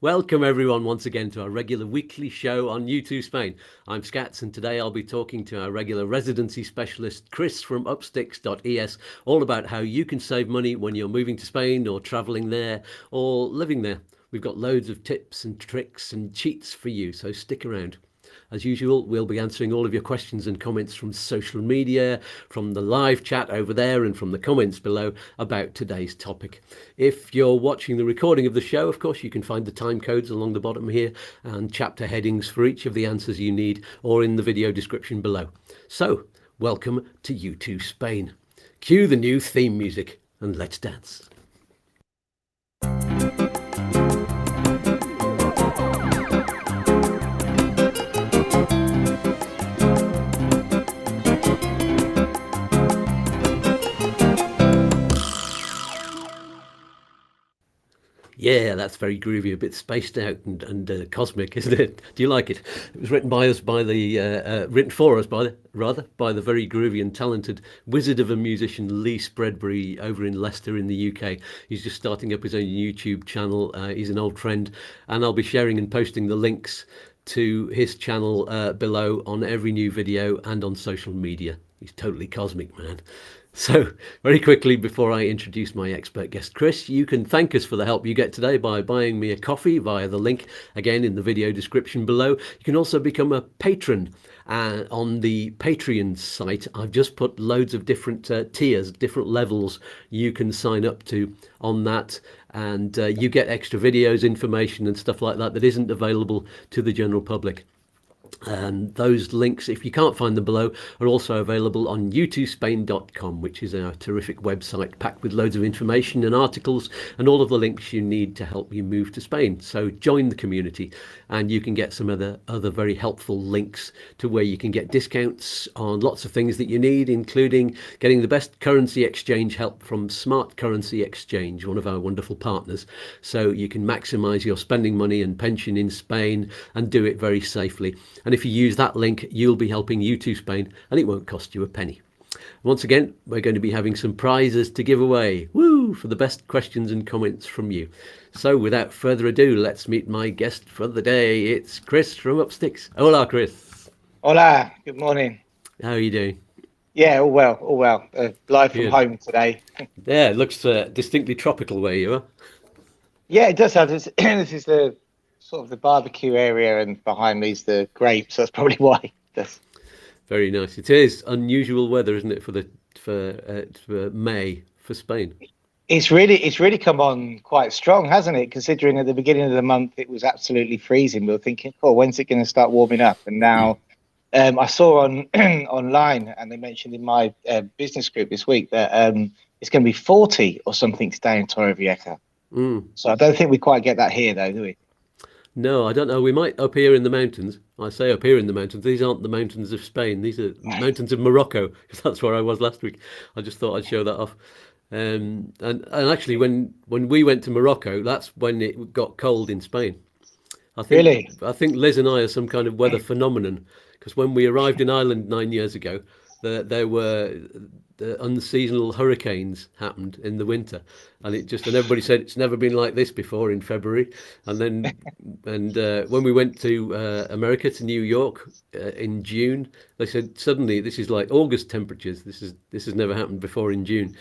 Welcome everyone once again to our regular weekly show on U2 Spain. I'm Skatz and today I'll be talking to our regular residency specialist Chris from Upsticks.es all about how you can save money when you're moving to Spain or travelling there or living there. We've got loads of tips and tricks and cheats for you, so stick around. As usual, we'll be answering all of your questions and comments from social media, from the live chat over there and from the comments below about today's topic. If you're watching the recording of the show, of course, you can find the time codes along the bottom here and chapter headings for each of the answers you need or in the video description below. So, welcome to U2 Spain. Cue the new theme music and let's dance. Yeah, that's very groovy, a bit spaced out and cosmic, isn't it? Do you like it? It was written by us written for us by the very groovy and talented wizard of a musician Lee Spreadbury over in Leicester in the UK. He's just starting up his own YouTube channel. He's an old friend, and I'll be sharing and posting the links to his channel below on every new video and on social media. He's totally cosmic, man. So, very quickly, before I introduce my expert guest, Chris, you can thank us for the help you get today by buying me a coffee via the link, again, in the video description below. You can also become a patron on the Patreon site. I've just put loads of different tiers, different levels you can sign up to on that. And you get extra videos, information and stuff like that that isn't available to the general public. And those links, if you can't find them below, are also available on u2spain.com, which is our terrific website packed with loads of information and articles and all of the links you need to help you move to Spain. So join the community and you can get some other very helpful links to where you can get discounts on lots of things that you need, including getting the best currency exchange help from Smart Currency Exchange, one of our wonderful partners. So you can maximize your spending money and pension in Spain and do it very safely. And if you use that link, you'll be helping U2 Spain and it won't cost you a penny. Once again, we're going to be having some prizes to give away. Woo! For the best questions and comments from you. So without further ado, let's meet my guest for the day. It's Chris from Upsticks. Hola, Chris. Hola, good morning. How are you doing? Yeah, all well, all well. Live from home today. Yeah, it looks distinctly tropical where you are. Yeah, it does have this. This is the sort of the barbecue area, and behind me is the grapes. So that's probably why. Very nice. It is unusual weather, isn't it, for May for Spain? It's really come on quite strong, hasn't it? Considering at the beginning of the month it was absolutely freezing. We were thinking, oh, when's it going to start warming up? And now I saw on online, and they mentioned in my business group this week that it's going to be 40 or something today in Torrevieja. So I don't think we quite get that here, though, do we? No, I don't know. We might up here in the mountains. I say up here in the mountains. These aren't the mountains of Spain. These are mountains of Morocco, because that's where I was last week. I just thought I'd show that off. And actually, when we went to Morocco, that's when it got cold in Spain. I think Liz and I are some kind of weather phenomenon, because when we arrived in Ireland 9 years ago, there were the unseasonal hurricanes happened in the winter, and everybody said it's never been like this before in February. And then when we went to America, to New York in June, they said suddenly this is like August temperatures. This has never happened before in June.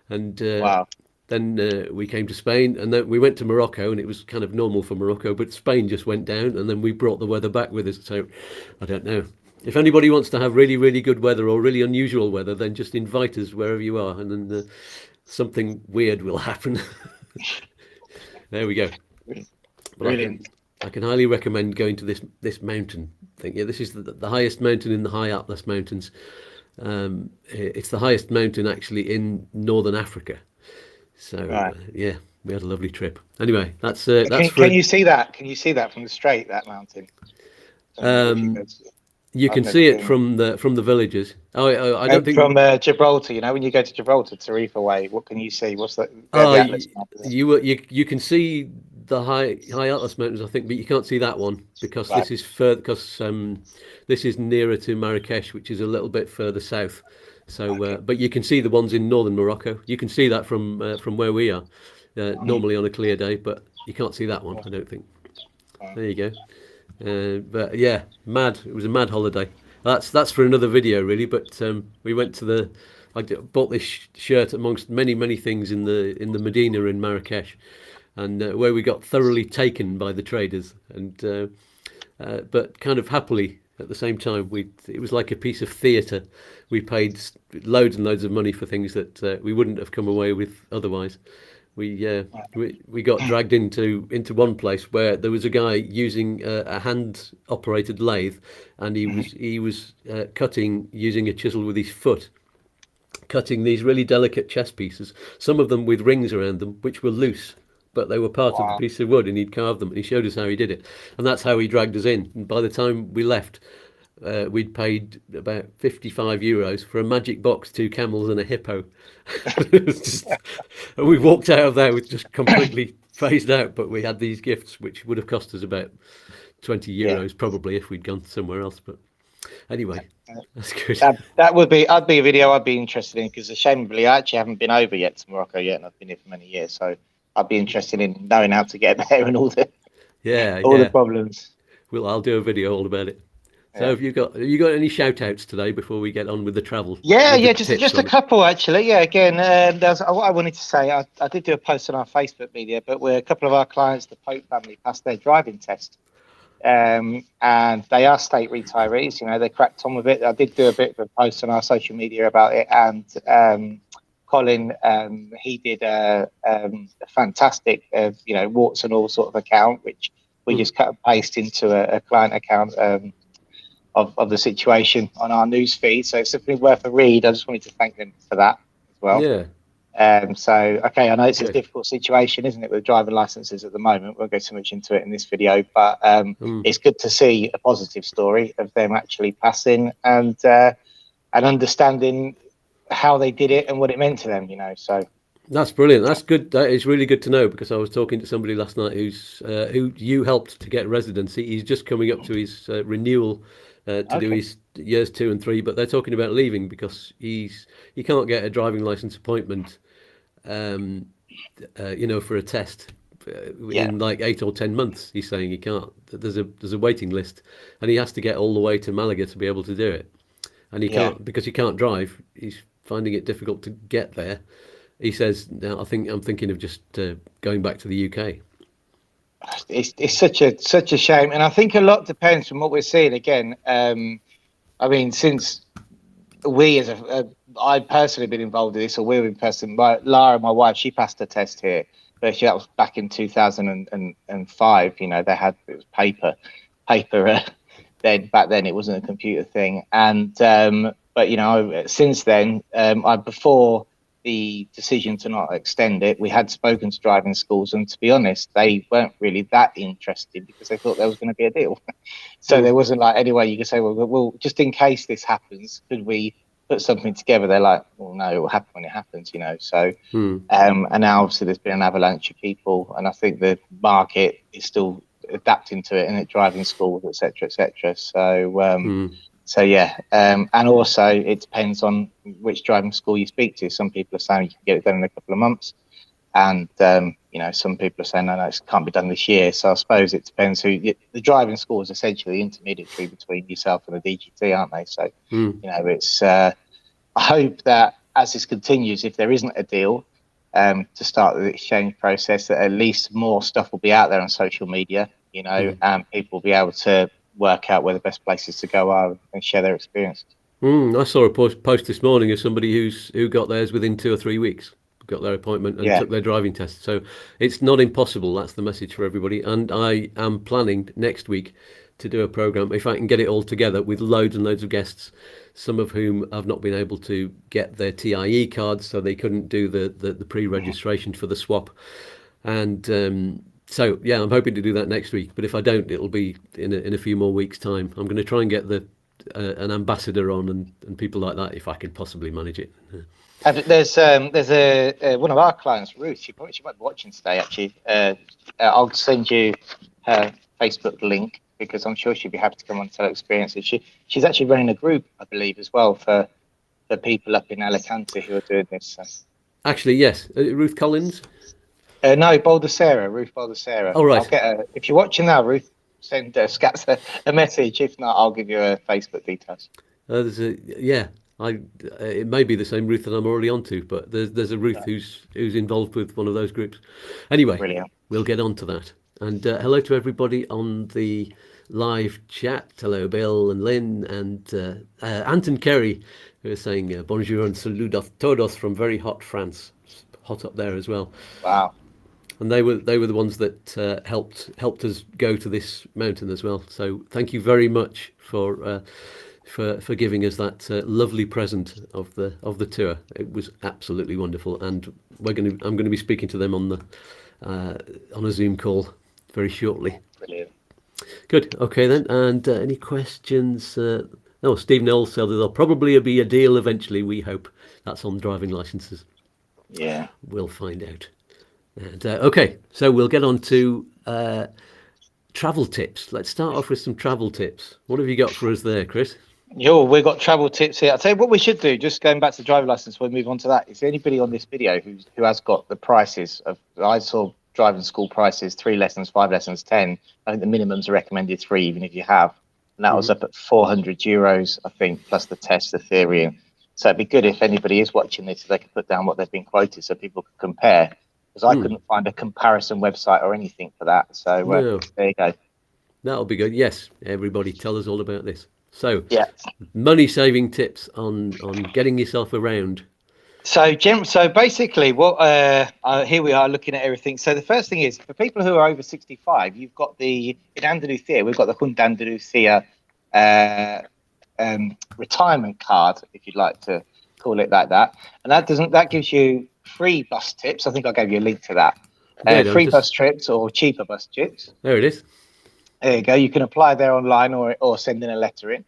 And wow. Then we came to Spain, and then we went to Morocco, and it was kind of normal for Morocco, but Spain just went down, and then we brought the weather back with us. So I don't know. If anybody wants to have really, really good weather or really unusual weather, then just invite us wherever you are, and then something weird will happen. There we go. Brilliant. I can highly recommend going to this mountain thing. Yeah, this is the highest mountain in the High Atlas Mountains. It's the highest mountain actually in northern Africa. So right. Yeah, we had a lovely trip. Anyway, that's can you see that? Can you see that from the straight, that mountain? You can see it from the villages. I don't think from Gibraltar. You know, when you go to Gibraltar, Tarifa way, what can you see? What's that? You can see the high Atlas Mountains, I think, but you can't see that one because right. This is further, because this is nearer to Marrakesh, which is a little bit further south. So, okay. But you can see the ones in northern Morocco. You can see that from where we are, normally on a clear day, but you can't see that one, I don't think. There you go. But yeah, mad. It was a mad holiday. That's for another video, really. But we went to the. Bought this shirt amongst many things in the Medina in Marrakesh, and where we got thoroughly taken by the traders, and but kind of happily at the same time. It was like a piece of theatre. We paid loads and loads of money for things that we wouldn't have come away with otherwise. We got dragged into one place where there was a guy using a hand operated lathe, and he was cutting using a chisel with his foot, cutting these really delicate chess pieces, some of them with rings around them which were loose, but they were part of the piece of wood, and he'd carved them, and he showed us how he did it, and that's how he dragged us in. And by the time we left, we'd paid about €55 for a magic box, 2 camels, and a hippo. And we walked out of there with just completely phased out. But we had these gifts, which would have cost us about €20 probably if we'd gone somewhere else. But anyway, that's good. That'd be a video I'd be interested in, because ashamedly I actually haven't been over yet to Morocco yet, and I've been here for many years. So I'd be interested in knowing how to get there and all the problems. Well, I'll do a video all about it. So have you got any shout outs today before we get on with the travel? Just a couple actually. Again, there's what I wanted to say. I did do a post on our Facebook media, but a couple of our clients, the Pope family, passed their driving test, and they are state retirees. They cracked on with it. I did do a bit of a post on our social media about it, and Colin, he did a fantastic, warts and all sort of account, which we just cut and paste into a client account. Of the situation on our news feed, so it's definitely worth a read. I just wanted to thank them for that as well. I know it's a difficult situation, isn't it, with driving licenses at the moment. We'll go so much into it in this video, but it's good to see a positive story of them actually passing and understanding how they did it and what it meant to them. So that's brilliant. That's good. That is really good to know, because I was talking to somebody last night who you helped to get residency. He's just coming up to his renewal. To do his years 2 and 3, but they're talking about leaving because he can't get a driving license appointment, for a test in like 8 or 10 months. He's saying he can't. There's a waiting list, and he has to get all the way to Malaga to be able to do it, and he can't because he can't drive. He's finding it difficult to get there. He says, "Now I'm thinking of just going back to the UK." It's such a shame, and I think a lot depends from what we're seeing. Again, since we I personally been involved in this, or we've been personally. Lara, my wife, she passed a test here, but that was back in 2005. They had it was paper. Then back then it wasn't a computer thing, and but since then, before the decision to not extend it, we had spoken to driving schools, and to be honest, they weren't really that interested because they thought there was going to be a deal. So there wasn't like any way you could say, well, just in case this happens, could we put something together? They're like, well, no, it will happen when it happens, So, and now obviously there's been an avalanche of people, and I think the market is still adapting to it, and it driving schools, etc., etc. And also it depends on which driving school you speak to. Some people are saying you can get it done in a couple of months, and some people are saying no, it can't be done this year. So I suppose it depends the driving school is essentially the intermediary between yourself and the DGT, aren't they? So it's I hope that as this continues, if there isn't a deal to start the exchange process, that at least more stuff will be out there on social media, and people will be able to work out where the best places to go are and share their experiences. I saw a post this morning of somebody who got theirs within 2 or 3 weeks, got their appointment and took their driving test. So it's not impossible. That's the message for everybody. And I am planning next week to do a program, if I can get it all together, with loads and loads of guests, some of whom have not been able to get their TIE cards, so they couldn't do the pre-registration for the swap. And so I'm hoping to do that next week. But if I don't, it'll be in a few more weeks' time. I'm going to try and get an ambassador on and people like that, if I can possibly manage it. There's one of our clients, Ruth. She might be watching today. Actually, I'll send you her Facebook link, because I'm sure she'd be happy to come on and tell her experiences. She's actually running a group, I believe, as well for people up in Alicante who are doing this. So. Actually, yes, Ruth Collins. No, Baldacera, Ruth Baldacera. Oh, right. I'll get her. If you're watching now, Ruth, send Skatz a message. If not, I'll give you Facebook details. Yeah, it may be the same Ruth that I'm already onto, but there's a Ruth who's involved with one of those groups. Anyway, Brilliant. we'll get on to that. And hello to everybody on the live chat. Hello, Bill and Lynn and Anton Kerry, who are saying bonjour and salut a todos from very hot France. It's hot up there as well. Wow. And they were the ones that helped us go to this mountain as well. So thank you very much for giving us that lovely present of the tour. It was absolutely wonderful, and I'm going to be speaking to them on a Zoom call very shortly. Brilliant. Good. Okay then. And any questions? Steve Knowles said there'll probably be a deal eventually. We hope. That's on driving licenses. Yeah. We'll find out. And okay, so we'll get on to travel tips. Let's start off with some travel tips. What have you got for us there, Chris? We've got travel tips here. I'll tell you what we should do, just going back to the driving license, we'll move on to that. Is there anybody on this video who has got the prices of, I saw driving school prices, 3 lessons, 5 lessons, 10. I think the minimums are recommended 3, even if you have. And that was up at €400, I think, plus the test, the theory. So it'd be good if anybody is watching this, they can put down what they've been quoted so people can compare. Because I couldn't find a comparison website or anything for that. So there you go. That'll be good. Yes, everybody tell us all about this. So yeah, money saving tips on getting yourself around. So basically, what here we are looking at everything. So the first thing is, for people who are over 65, you've got in Andalusia, we've got the Hund Andalusia retirement card, if you'd like to call it like that. And that gives you free bus tips. I think I gave you a link to that. Free bus trips or cheaper bus trips. There it is. There you go. You can apply there online or send in a letter in.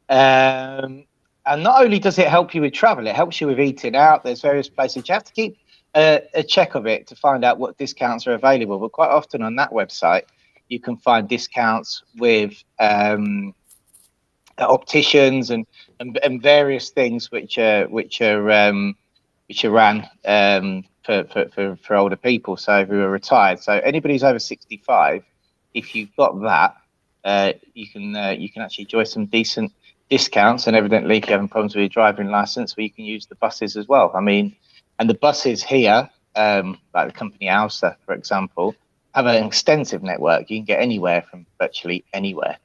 And not only does it help you with travel, it helps you with eating out. There's various places. You have to keep a check of it to find out what discounts are available. But quite often on that website, you can find discounts with opticians and various things which are ran for older people, so who are retired. So anybody who's over 65, if you've got that, you can actually enjoy some decent discounts. And evidently, if you're having problems with your driving license, well, you can use the buses as well. I mean, and the buses here, like the company Alsa, for example, have an extensive network. You can get anywhere from virtually anywhere.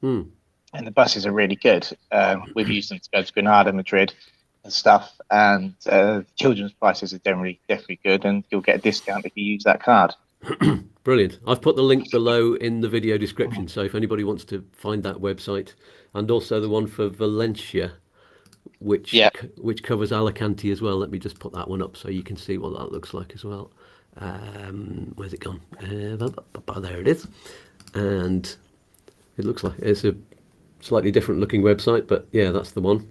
And the buses are really good. We've used them to go to Granada, Madrid and stuff, and children's prices are definitely good, and you'll get a discount if you use that card. Brilliant. I've put the link below in the video description, so if anybody wants to find that website, and also the one for Valencia, which covers Alicante as well. Let me just put that one up so you can see what that looks like as well. Where's it gone? There it is. And it looks like it's a slightly different looking website, but yeah, that's the one.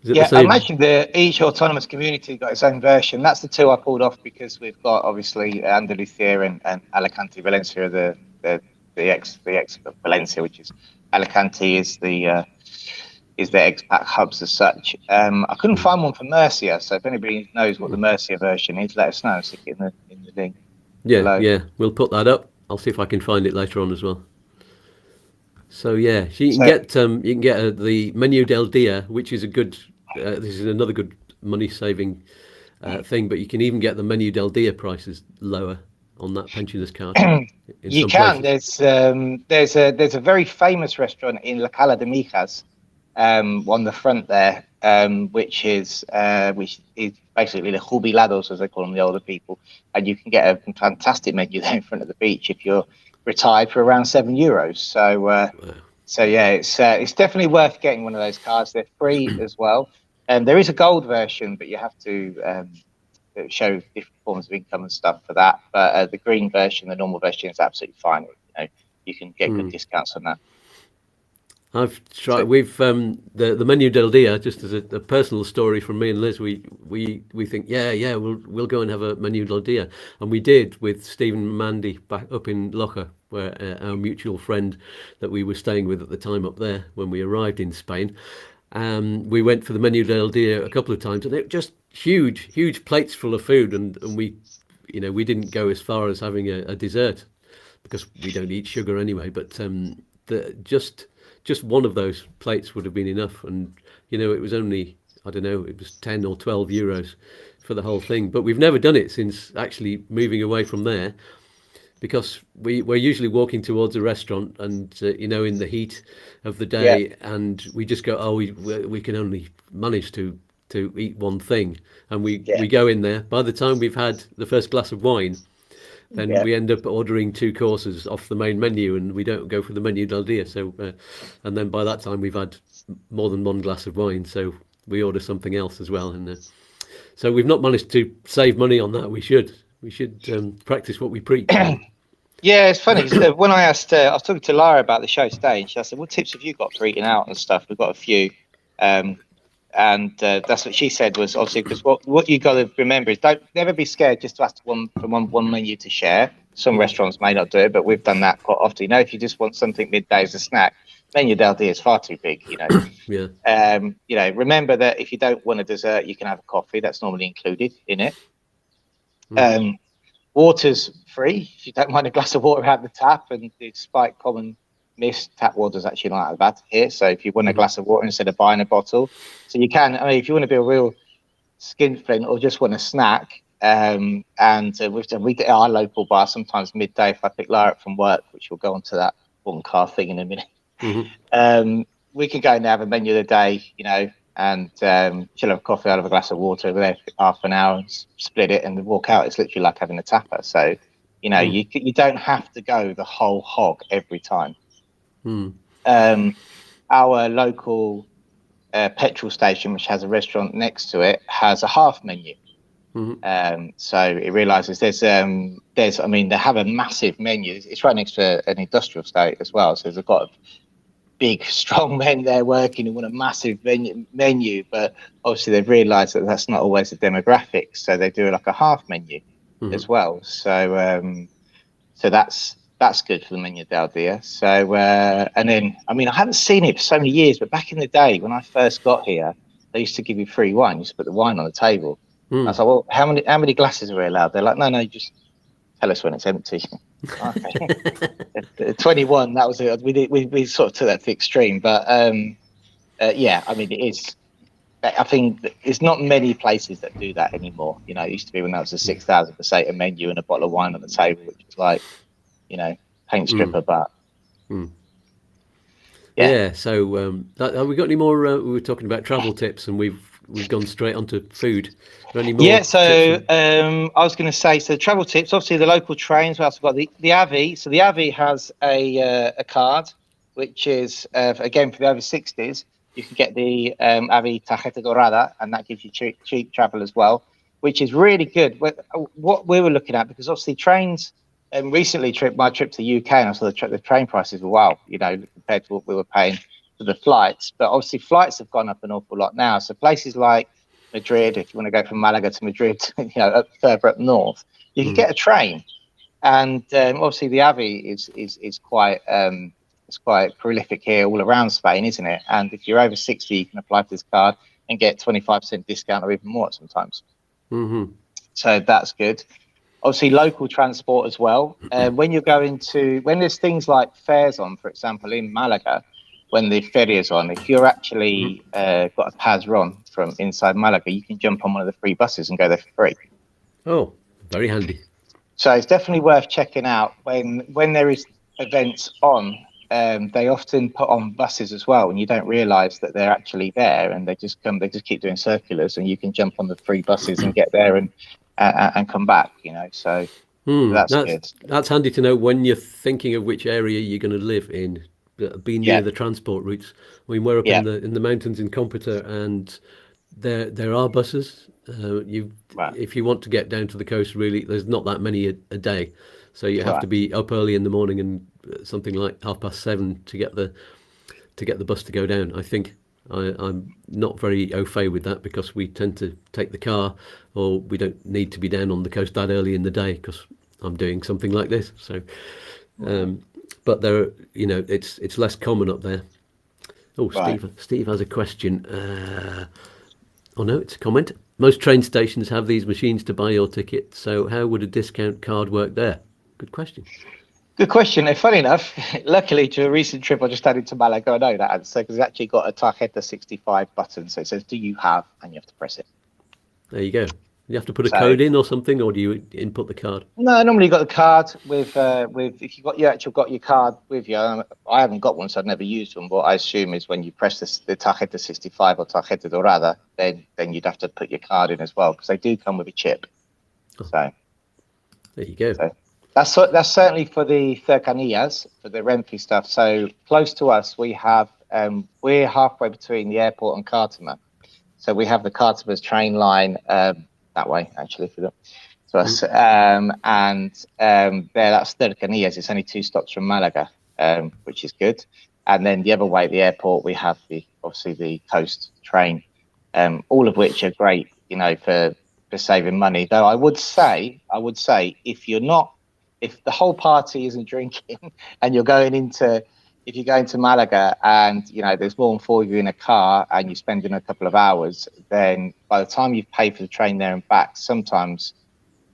I imagine each autonomous community got its own version. That's the 2 I pulled off because we've got obviously Andalusia and Alicante. Valencia, the ex Valencia, which is Alicante, is the expat hubs as such. I couldn't find one for Murcia, so if anybody knows what the Murcia version is, let us know. Stick it in the link. Yeah, we'll put that up. I'll see if I can find it later on as well. So yeah, so you can get the Menu del Dia, which is a good. This is another good money saving thing, but you can even get the Menu del Dia prices lower on that pensioners card. You can. Places. There's a very famous restaurant in La Cala de Mijas on the front there, which is basically the jubilados, as they call them, the older people, and you can get a fantastic menu there in front of the beach if you're retired for around €7. So yeah, it's definitely worth getting one of those cards. They're free as well. And there is a gold version, but you have to show different forms of income and stuff for that. But the green version, the normal version, is absolutely fine. You can get good discounts on that. I've tried. We've the Menu del Dia, just as a personal story from me and Liz. We think we'll go and have a Menu del Dia, and we did with Stephen and Mandy back up in Loja, where our mutual friend that we were staying with at the time up there when we arrived in Spain. We went for the Menu del Dia a couple of times, and they were just huge plates full of food, and we didn't go as far as having a dessert. because we don't eat sugar anyway. But just one of those plates would have been enough, and it was only, I don't know, it was 10 or 12 euros for the whole thing. But we've never done it since actually moving away from there, because we're usually walking towards a restaurant, and in the heat of the Yeah, day, and we just go, oh, we can only manage to eat one thing, and yeah, we go in there. By the time we've had the first glass of wine, then yeah. we end up ordering two courses off the main menu, and we don't go for the menu del dia. So, and then by that time we've had more than one glass of wine, so we order something else as well. And so we've not managed to save money on that. We should practice what we preach. Yeah, it's funny 'cause, when I was talking to Lara about the show today, and she said, "What tips have you got for eating out and stuff?" We've got a few, um, and that's what she said was obviously because what you got to remember is don't never be scared just to ask one menu to share. Some restaurants may not do it, but we've done that quite often. If you just want something midday as a snack, menu del dia is far too big. Yeah. Remember that if you don't want a dessert, you can have a coffee. That's normally included in it. Mm-hmm. Water's free if you don't mind a glass of water out the tap, and despite common myths, tap water's actually not that bad here. So if you want a glass of water instead of buying a bottle, so you can. I mean, if you want to be a real skinflint or just want a snack, and we at our local bar sometimes midday if I pick Lara up from work, which we'll go on to that one car thing in a minute. Mm-hmm. We can go and have a menu of the day, and she'll have a coffee, I'll have a glass of water over there for half an hour and split it and walk out. It's literally like having a tapper. So, you don't have to go the whole hog every time. Our local petrol station, which has a restaurant next to it, has a half menu. So it realizes they have a massive menu. It's right next to an industrial estate as well. So they've got a big, strong men there working who want a massive menu, but obviously they've realized that that's not always the demographics. So they do like a half menu as well. So, so that's good for the menu del dia. So, and then, I haven't seen it for so many years, but back in the day when I first got here, they used to give you free wine. You used to put the wine on the table. I was like, well, how many glasses are we allowed? They're like, no, just tell us when it's empty. Okay. 21, that was it. We sort of took that to the extreme, but yeah, it is. I think there's not many places that do that anymore. It used to be when that was a 6,000 a menu and a bottle of wine on the table, which was like, paint stripper, but yeah. So have we got any more? We were talking about travel tips, and we've gone straight onto food. Are there any more? Yeah, so I was going to say, so travel tips. Obviously, the local trains. We also got the AVI. So the AVI has a card, which is again for the over 60s. You can get the AVI Tarjeta Dorada, and that gives you cheap travel as well, which is really good. What we were looking at, because obviously trains. Recently, my trip to the UK, and I saw the train prices were wow, compared to what we were paying for the flights. But obviously, flights have gone up an awful lot now. So places like Madrid, if you want to go from Malaga to Madrid, further up north, you can get a train. And obviously, the AVI is quite it's quite prolific here all around Spain, isn't it? And if you're over 60, you can apply for this card and get 25% discount or even more sometimes. So that's good. Obviously, local transport as well. When there's things like fares on, for example, in Malaga, when the ferry is on, if you're actually got a Pazron from inside Malaga, you can jump on one of the free buses and go there for free. Oh, very handy. So it's definitely worth checking out when there is events on. They often put on buses as well, and you don't realise that they're actually there, and they just keep doing circulars, and you can jump on the free buses and get there and come back. So that's good. That's handy to know when you're thinking of which area you're going to live in. Be near the transport routes. We're up in the mountains in Compita, and there are buses. If you want to get down to the coast, really, there's not that many a day, so you have to be up early in the morning and something like 7:30 to get the bus to go down. I think I'm not very au fait with that, because we tend to take the car, or we don't need to be down on the coast that early in the day because I'm doing something like this. So. But there, it's less common up there. Oh, Steve has a question. Oh no, it's a comment. Most train stations have these machines to buy your ticket. So how would a discount card work there? Good question. Good question. And funny enough, luckily to a recent trip I just added to Malaga, I know that answer because it's actually got a Tarjeta 65 button. So it says, "Do you have?" and you have to press it. There you go. You have to put a So code in or something, or do you input the card? no, normally you got the card with if you got your card with you. I haven't got one, so I've never used one. What I assume is when you press the Tarjeta 65 or Tarjeta Dorada, then you'd have to put your card in as well because they do come with a chip. Oh, So. there you go. So that's certainly for the cercanías, for the Renfe stuff. So close to us, we're halfway between the airport and Cartama. So we have the Cartama's train line that way, actually, for to us. There, that's Cercanías. It's only 2 stops from Malaga, which is good. And then the other way, the airport, we have obviously the coast train, all of which are great, for saving money. Though I would say, if the whole party isn't drinking and if you're going to Malaga and there's more than 4 of you in a car and you're spending a couple of hours, then by the time you've paid for the train there and back, sometimes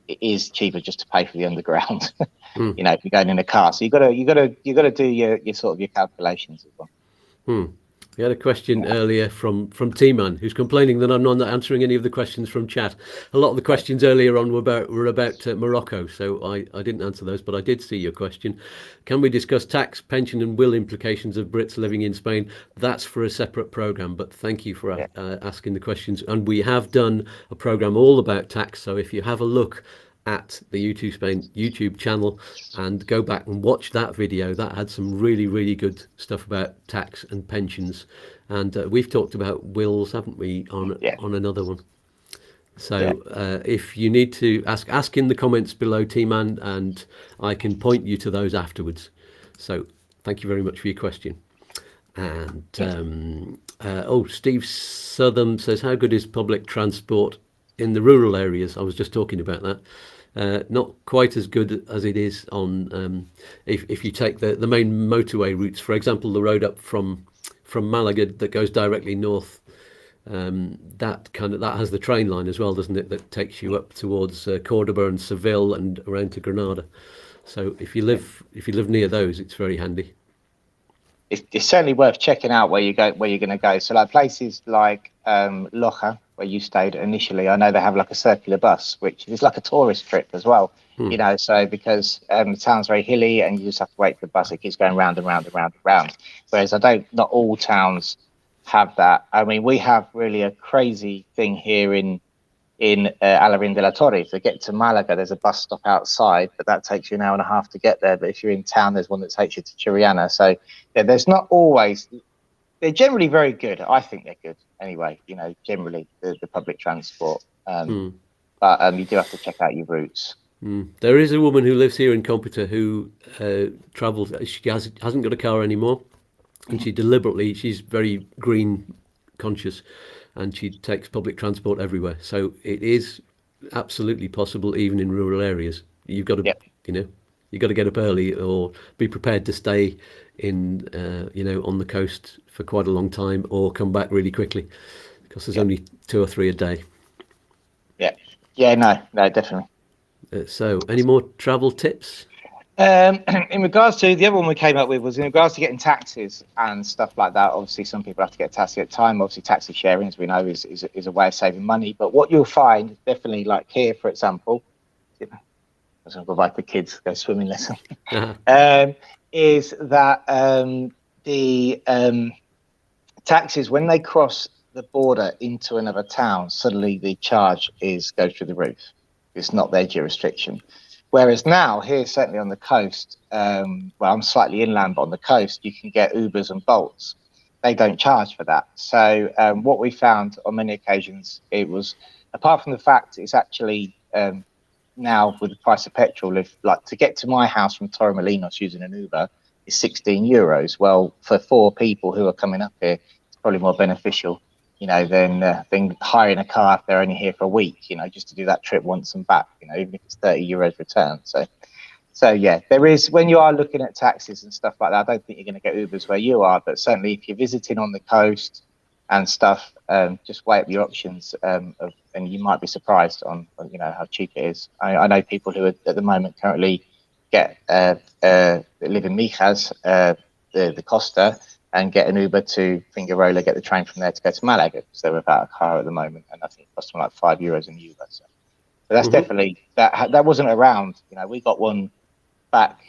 it is cheaper just to pay for the underground. If you're going in a car, so you got to do your sort of your calculations as well. We had a question earlier from T-Man, who's complaining that I'm not answering any of the questions from chat. A lot of the questions earlier on were about Morocco, so I didn't answer those, but I did see your question. Can we discuss tax, pension and will implications of Brits living in Spain? That's for a separate programme, but thank you for asking the questions. And we have done a programme all about tax, so if you have a look at the YouTube Spain YouTube channel and go back and watch that video, that had some really good stuff about tax and pensions, and we've talked about wills, haven't we, on another one. So if you need to ask in the comments below, T-Man, and I can point you to those afterwards. So thank you very much for your question. And Steve Southam says, how good is public transport in the rural areas? I was just talking about that. Not quite as good as it is on if you take the main motorway routes. For example, the road up from Malaga that goes directly north. That has the train line as well, doesn't it? That takes you up towards Cordoba and Seville and around to Granada. So if you live near those, it's very handy. It's certainly worth checking out where you're going to go. So like places like Loja, where you stayed initially, I know they have like a circular bus, which is like a tourist trip as well. So because the town's very hilly and you just have to wait for the bus, it keeps going round and round and round and round. Whereas not all towns have that. I mean, we have really a crazy thing here in Alarin de la Torre. To get to Malaga, there's a bus stop outside, but that takes you an hour and a half to get there. But if you're in town, there's one that takes you to Chiriana. So there's not always. They're generally very good. I think they're good anyway. Generally the public transport. But you do have to check out your routes. There is a woman who lives here in Computer who travels. She hasn't got a car anymore, and she's very green conscious, and she takes public transport everywhere. So it is absolutely possible, even in rural areas. You've got to, you've got to get up early or be prepared to stay in, on the coast for quite a long time, or come back really quickly, because there's only 2 or 3 a day. No, definitely. So, any more travel tips? In regards to the other one we came up with was in regards to getting taxis and stuff like that. Obviously, some people have to get a taxi at time. Obviously, taxi sharing, as we know, is a way of saving money. But what you'll find, definitely, like here, for example, as I provide the kids go swimming lesson, is that the taxis, when they cross the border into another town, suddenly the charge goes through the roof. It's not their jurisdiction. Whereas now, here, certainly on the coast, I'm slightly inland, but on the coast, you can get Ubers and Bolts. They don't charge for that. So what we found on many occasions, it was, apart from the fact it's actually now with the price of petrol, to get to my house from Torremolinos using an Uber is €16. Well, for 4 people who are coming up here, it's probably more beneficial, than hiring a car if they're only here for a week, just to do that trip once and back, even if it's €30 return. So yeah, there is, when you are looking at taxis and stuff like that, I don't think you're going to get Ubers where you are, but certainly if you're visiting on the coast and stuff, just weigh up your options, and you might be surprised on how cheap it is. I know people who are at the moment currently live in Mijas, the Costa, and get an Uber to Fingarola, get the train from there to go to Malaga, because they're without a car at the moment, and I think it cost them like €5 in the Uber. So that's definitely that wasn't around. We got one back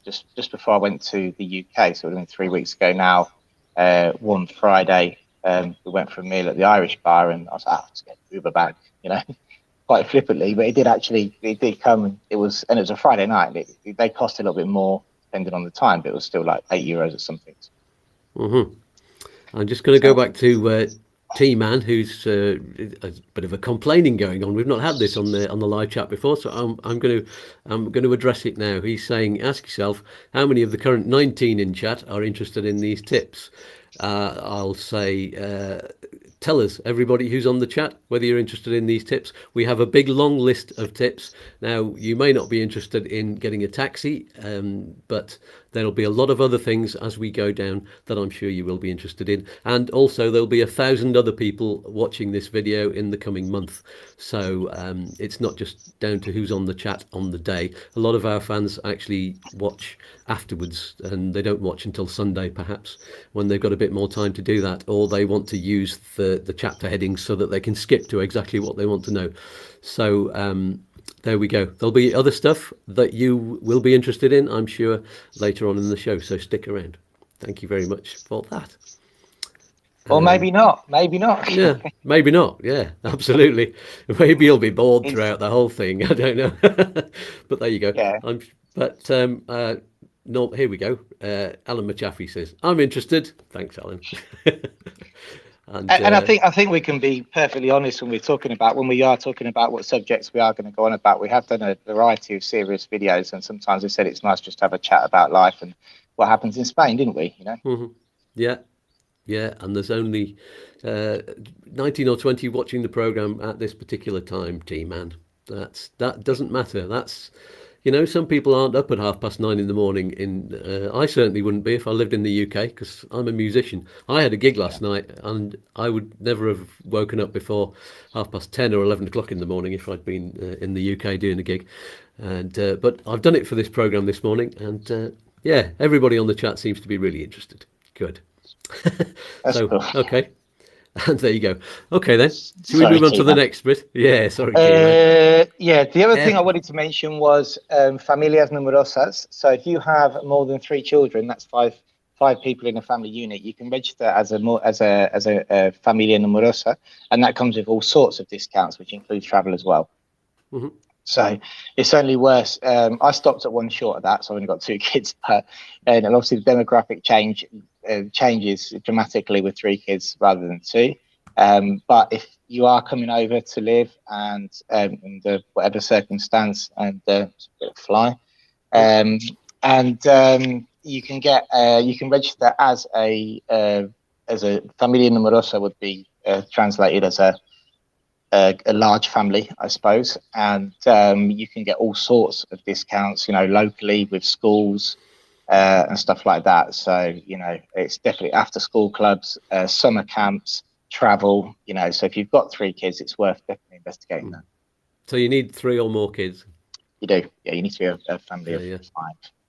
just before I went to the UK, so it would have been 3 weeks ago now. One Friday, we went for a meal at the Irish bar, and I was like, let's get Uber back, quite flippantly, but it did come, and it was a Friday night. They cost a little bit more depending on the time, but it was still like €8 or something. I'm just going to go back to T-Man, who's a bit of a complaining going on. We've not had this on the live chat before, so I'm going to address it now. He's saying, ask yourself how many of the current 19 in chat are interested in these tips. I'll say, tell us, everybody who's on the chat, whether you're interested in these tips. We have a big long list of tips. Now, you may not be interested in getting a taxi, but there'll be a lot of other things as we go down that I'm sure you will be interested in. And also there'll be 1,000 other people watching this video in the coming month. So it's not just down to who's on the chat on the day. A lot of our fans actually watch afterwards, and they don't watch until Sunday, perhaps, when they've got a bit more time to do that, or they want to use the chapter headings so that they can skip to exactly what they want to know. So there we go. There'll be other stuff that you will be interested in, I'm sure, later on in the show. So stick around. Thank you very much for that. Or maybe not. Maybe not. Yeah, maybe not. Yeah, absolutely. Maybe you'll be bored throughout the whole thing. I don't know. But there you go. Yeah. No, here we go. Alan Machaffey says, I'm interested. Thanks, Alan. And I think we can be perfectly honest when we are talking about what subjects we are going to go on about. We have done a variety of serious videos, and sometimes we said it's nice just to have a chat about life and what happens in Spain, didn't we? Yeah, and there's only 19 or 20 watching the program at this particular time, T-Man. That doesn't matter. That's, some people aren't up at 9:30 in the morning. I certainly wouldn't be if I lived in the UK, because I'm a musician. I had a gig last night, and I would never have woken up before 10:30 or 11 o'clock in the morning if I'd been in the UK doing a gig. And but I've done it for this program this morning, and yeah, everybody on the chat seems to be really interested. Good. So cool. Okay. And there you go. Okay, then. Should we move on to the next bit? Yeah, sorry. Yeah, the other thing I wanted to mention was familias numerosas. So if you have more than 3 children, that's five people in a family unit, you can register as a familia numerosa, and that comes with all sorts of discounts, which includes travel as well. So it's only worse. I stopped at one short of that, so I've only got 2 kids. And obviously the demographic changes dramatically with 3 kids rather than 2. But if you are coming over to live and under whatever circumstance and fly, you can register as a familia numerosa, would be translated as a large family, I suppose, and you can get all sorts of discounts, locally with schools and stuff like that. So, it's definitely after school clubs, summer camps, travel, so if you've got 3 kids, it's worth definitely investigating that. So you need 3 or more kids? You do. Yeah, you need to be a family of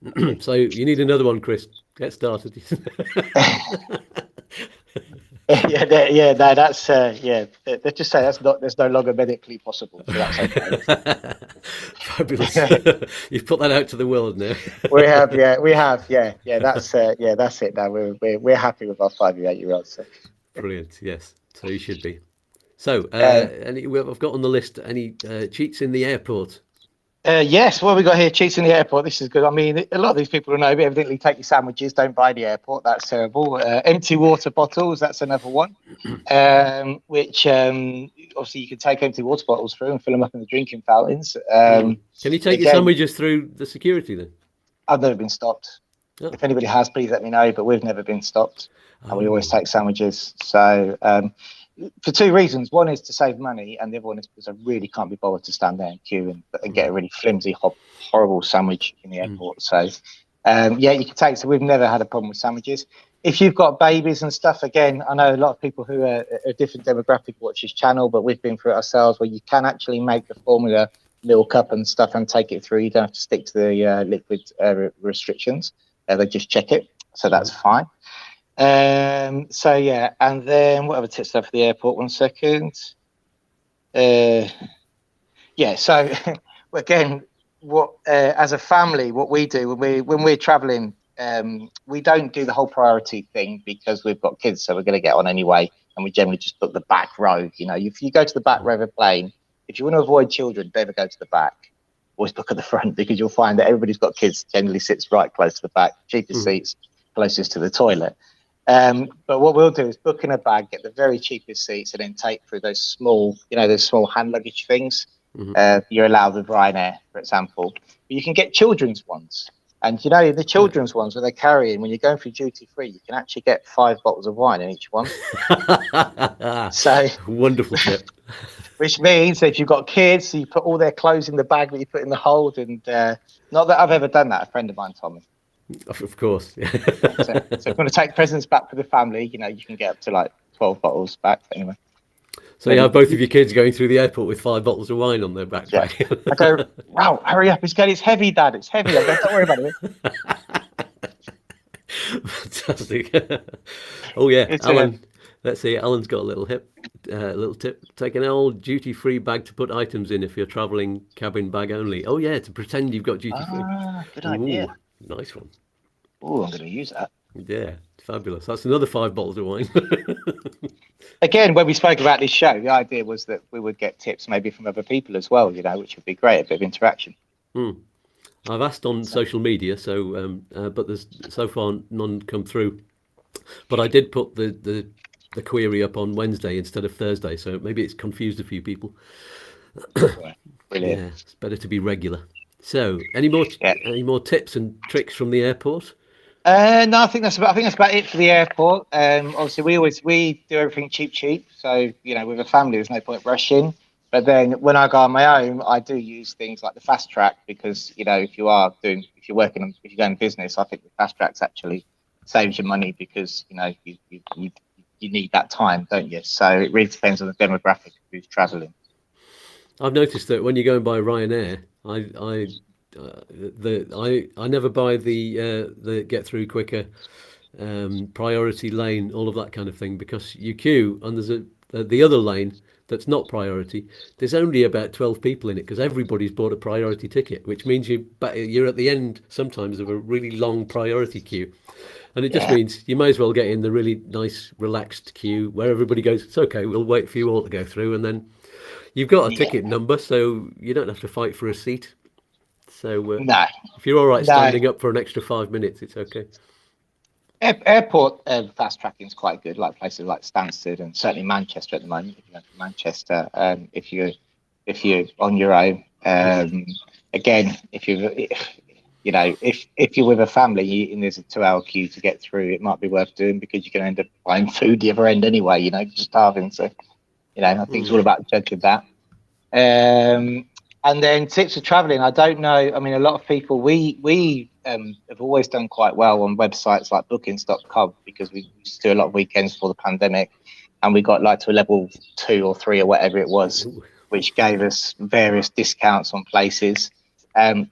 5. So you need another one, Chris. Get started. Let's just say that's no longer medically possible, so that's okay. Fabulous. You've put that out to the world now. we have that's it now. We're happy with our 5 and 8-year-olds. So. Brilliant. Yes, so you should be. So I've got on the list any cheats in the airport. Yes, what have we got here? Cheats in the airport. This is good. I mean, a lot of these people will know, but evidently take your sandwiches, don't buy the airport. That's terrible. Empty water bottles, that's another one. Which obviously you can take empty water bottles through and fill them up in the drinking fountains. Can you take your sandwiches through the security then? I've never been stopped. Oh. If anybody has, please let me know, but we've never been stopped. And we always take sandwiches. So for 2 reasons. One is to save money, and the other one is because I really can't be bothered to stand there in queue and get a really flimsy, horrible sandwich in the airport. So, you can take. So we've never had a problem with sandwiches. If you've got babies and stuff, again, I know a lot of people who are a different demographic watch this channel, but we've been through it ourselves, where you can actually make the formula milk up and stuff and take it through. You don't have to stick to the liquid restrictions. They just check it, so that's fine. So yeah, and then what other tips are for the airport? 1 second. Yeah, so again, what as a family, what we do when we're traveling, we don't do the whole priority thing because we've got kids, so we're going to get on anyway, and we generally just book the back row. You know, if you go to the back row of a plane, if you want to avoid children, never go to the back. Always book at the front, because you'll find that everybody's got kids generally sits right close to the back, cheapest seats, closest to the toilet. But what we'll do is book in a bag, get the very cheapest seats, and then take through those small, those small hand luggage things. You're allowed with Ryanair, for example. But you can get children's ones. And the children's ones where they're carrying, when you're going through duty free, you can actually get 5 bottles of wine in each one. So wonderful tip. Which means that if you've got kids, you put all their clothes in the bag that you put in the hold. And not that I've ever done that. A friend of mine told me. Of course. So if you want to take presents back for the family, you can get up to like 12 bottles back. Anyway. So you have both of your kids going through the airport with 5 bottles of wine on their backpack. Yeah. I go, wow, hurry up. It's heavy, Dad. It's heavy. I go, don't worry about it. Fantastic. Oh, yeah. Alan, let's see. Alan's got a little tip. Take an old duty-free bag to put items in if you're traveling cabin bag only. Oh, yeah, to pretend you've got duty-free. Good idea. Nice one. Oh, I'm going to use that. Yeah, fabulous. That's another 5 bottles of wine. Again, when we spoke about this show, the idea was that we would get tips maybe from other people as well, which would be great, a bit of interaction. I've asked on social media, but there's so far none come through. But I did put the query up on Wednesday instead of Thursday, so maybe it's confused a few people. Brilliant. Yeah, it's better to be regular. So, any more tips and tricks from the airport? No, I think that's about it for the airport. Obviously, we do everything cheap. So with a family, there's no point rushing. But then when I go on my own, I do use things like the fast track, because if you're going business, I think the fast track's actually saves you money, because you need that time, don't you? So it really depends on the demographic of who's traveling. I've noticed that when you're going by Ryanair, I never buy the get through quicker, priority lane, all of that kind of thing, because you queue and there's the other lane that's not priority. There's only about 12 people in it because everybody's bought a priority ticket, which means you're at the end sometimes of a really long priority queue. And it just means you may as well get in the really nice, relaxed queue where everybody goes, it's okay, we'll wait for you all to go through. And then you've got a ticket number, so you don't have to fight for a seat. So if you're all right standing up for an extra 5 minutes, it's okay. Airport fast tracking is quite good, like places like Stansted and certainly Manchester at the moment. If you go to Manchester, if you're on your own, again, if you're with a family and there's a 2-hour queue to get through, it might be worth doing, because you can end up buying food the other end anyway. Just starving. So I think it's all about judging that. And then tips for traveling. I don't know. I mean, a lot of people, we have always done quite well on websites like bookings.com, because we used to do a lot of weekends before the pandemic, and we got like to a level 2 or 3 or whatever it was, which gave us various discounts on places.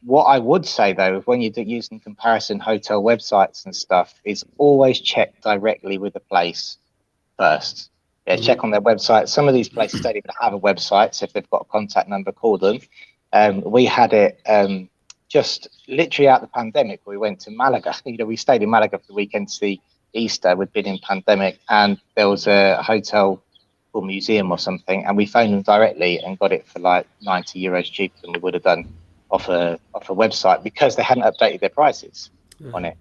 What I would say, though, when you're using comparison hotel websites and stuff, is always check directly with the place first. Yeah, check on their website. Some of these places don't even have a website, so if they've got a contact number, call them. We had it just literally out the pandemic. We went to Malaga. We stayed in Malaga for the weekend to see Easter. We'd been in pandemic, and there was a hotel or museum or something, and we phoned them directly and got it for like €90 cheaper than we would have done off a website, because they hadn't updated their prices on it.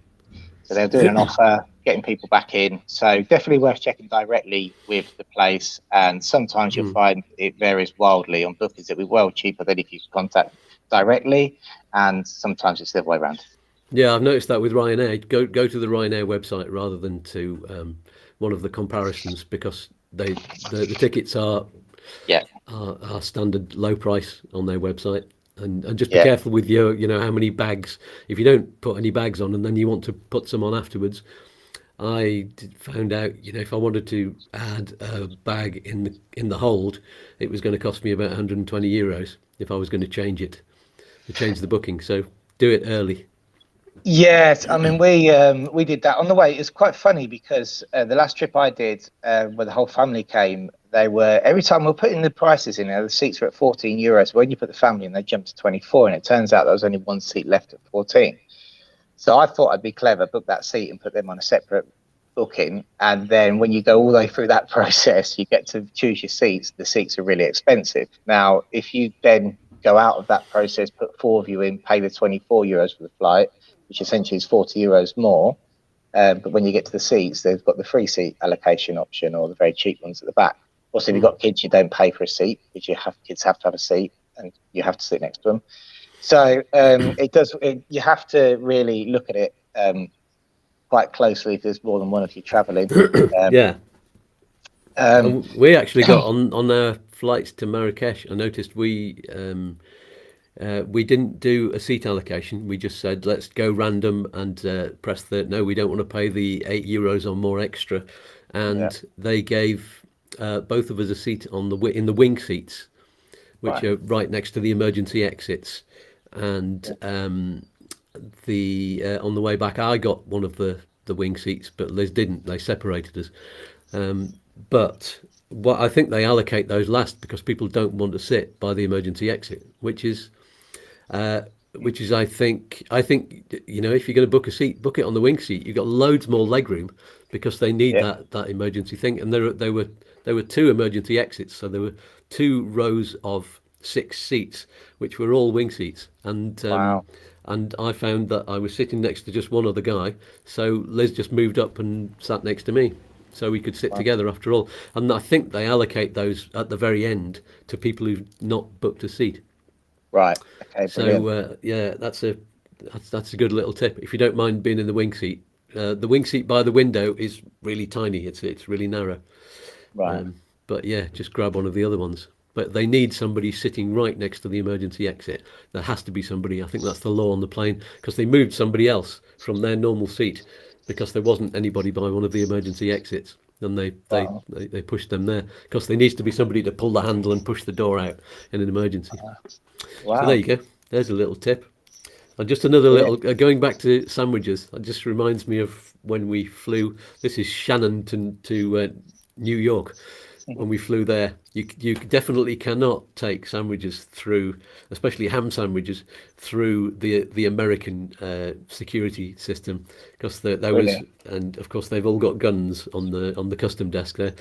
So they're doing an offer, getting people back in. So definitely worth checking directly with the place. And sometimes you'll find it varies wildly. On bookings, it'll be well cheaper than if you contact directly. And sometimes it's the other way around. Yeah, I've noticed that with Ryanair. Go to the Ryanair website rather than to one of the comparisons, because the tickets are standard low price on their website. And just be careful with your, how many bags. If you don't put any bags on and then you want to put some on afterwards, I found out, if I wanted to add a bag in the hold, it was going to cost me about €120. if I was going to change the booking. So do it early. Yes, I mean we did that on the way. It's quite funny because the last trip I did, where the whole family came, they were every time we're putting the prices in there, the seats were at €14. When you put the family in, they jumped to 24, and it turns out there was only one seat left at 14. So I thought I'd be clever, book that seat and put them on a separate booking. And then when you go all the way through that process, you get to choose your seats. The seats are really expensive. Now, if you then go out of that process, put four of you in, pay the €24 for the flight, which essentially is €40 more. But when you get to the seats, they've got the free seat allocation option or the very cheap ones at the back. Also, if you've got kids, you don't pay for a seat because kids have to have a seat and you have to sit next to them. So you have to really look at it quite closely if there's more than one of you traveling. Yeah. We actually got on our flights to Marrakesh. I noticed we didn't do a seat allocation. We just said let's go random and press the no. We don't want to pay the €8 or more extra, and they gave both of us a seat in the wing seats, which are right next to the emergency exits. And on the way back, I got one of the wing seats, but Liz didn't. They separated us. But what I think they allocate those last because people don't want to sit by the emergency exit, which is I think if you're going to book a seat, book it on the wing seat. You've got loads more legroom because they need that emergency thing. And there were two emergency exits, so there were 2 rows of 6 seats, which were all wing seats. And and I found that I was sitting next to just one other guy, so Liz just moved up and sat next to me, so we could sit together after all. And I think they allocate those at the very end to people who've not booked a seat. Right. Okay. So that's a good little tip. If you don't mind being in the wing seat by the window is really tiny. It's really narrow. Right. But yeah, just grab one of the other ones. But they need somebody sitting right next to the emergency exit. There has to be somebody. I think that's the law on the plane, because they moved somebody else from their normal seat because there wasn't anybody by one of the emergency exits, and they pushed them there because there needs to be somebody to pull the handle and push the door out in an emergency. Wow. So there you go. There's a little tip. And just another little, going back to sandwiches, it just reminds me of when we flew. This is Shannon to New York. When we flew there, you definitely cannot take sandwiches through, especially ham sandwiches, through the American security system, because there was, and of course they've all got guns on the custom desk there,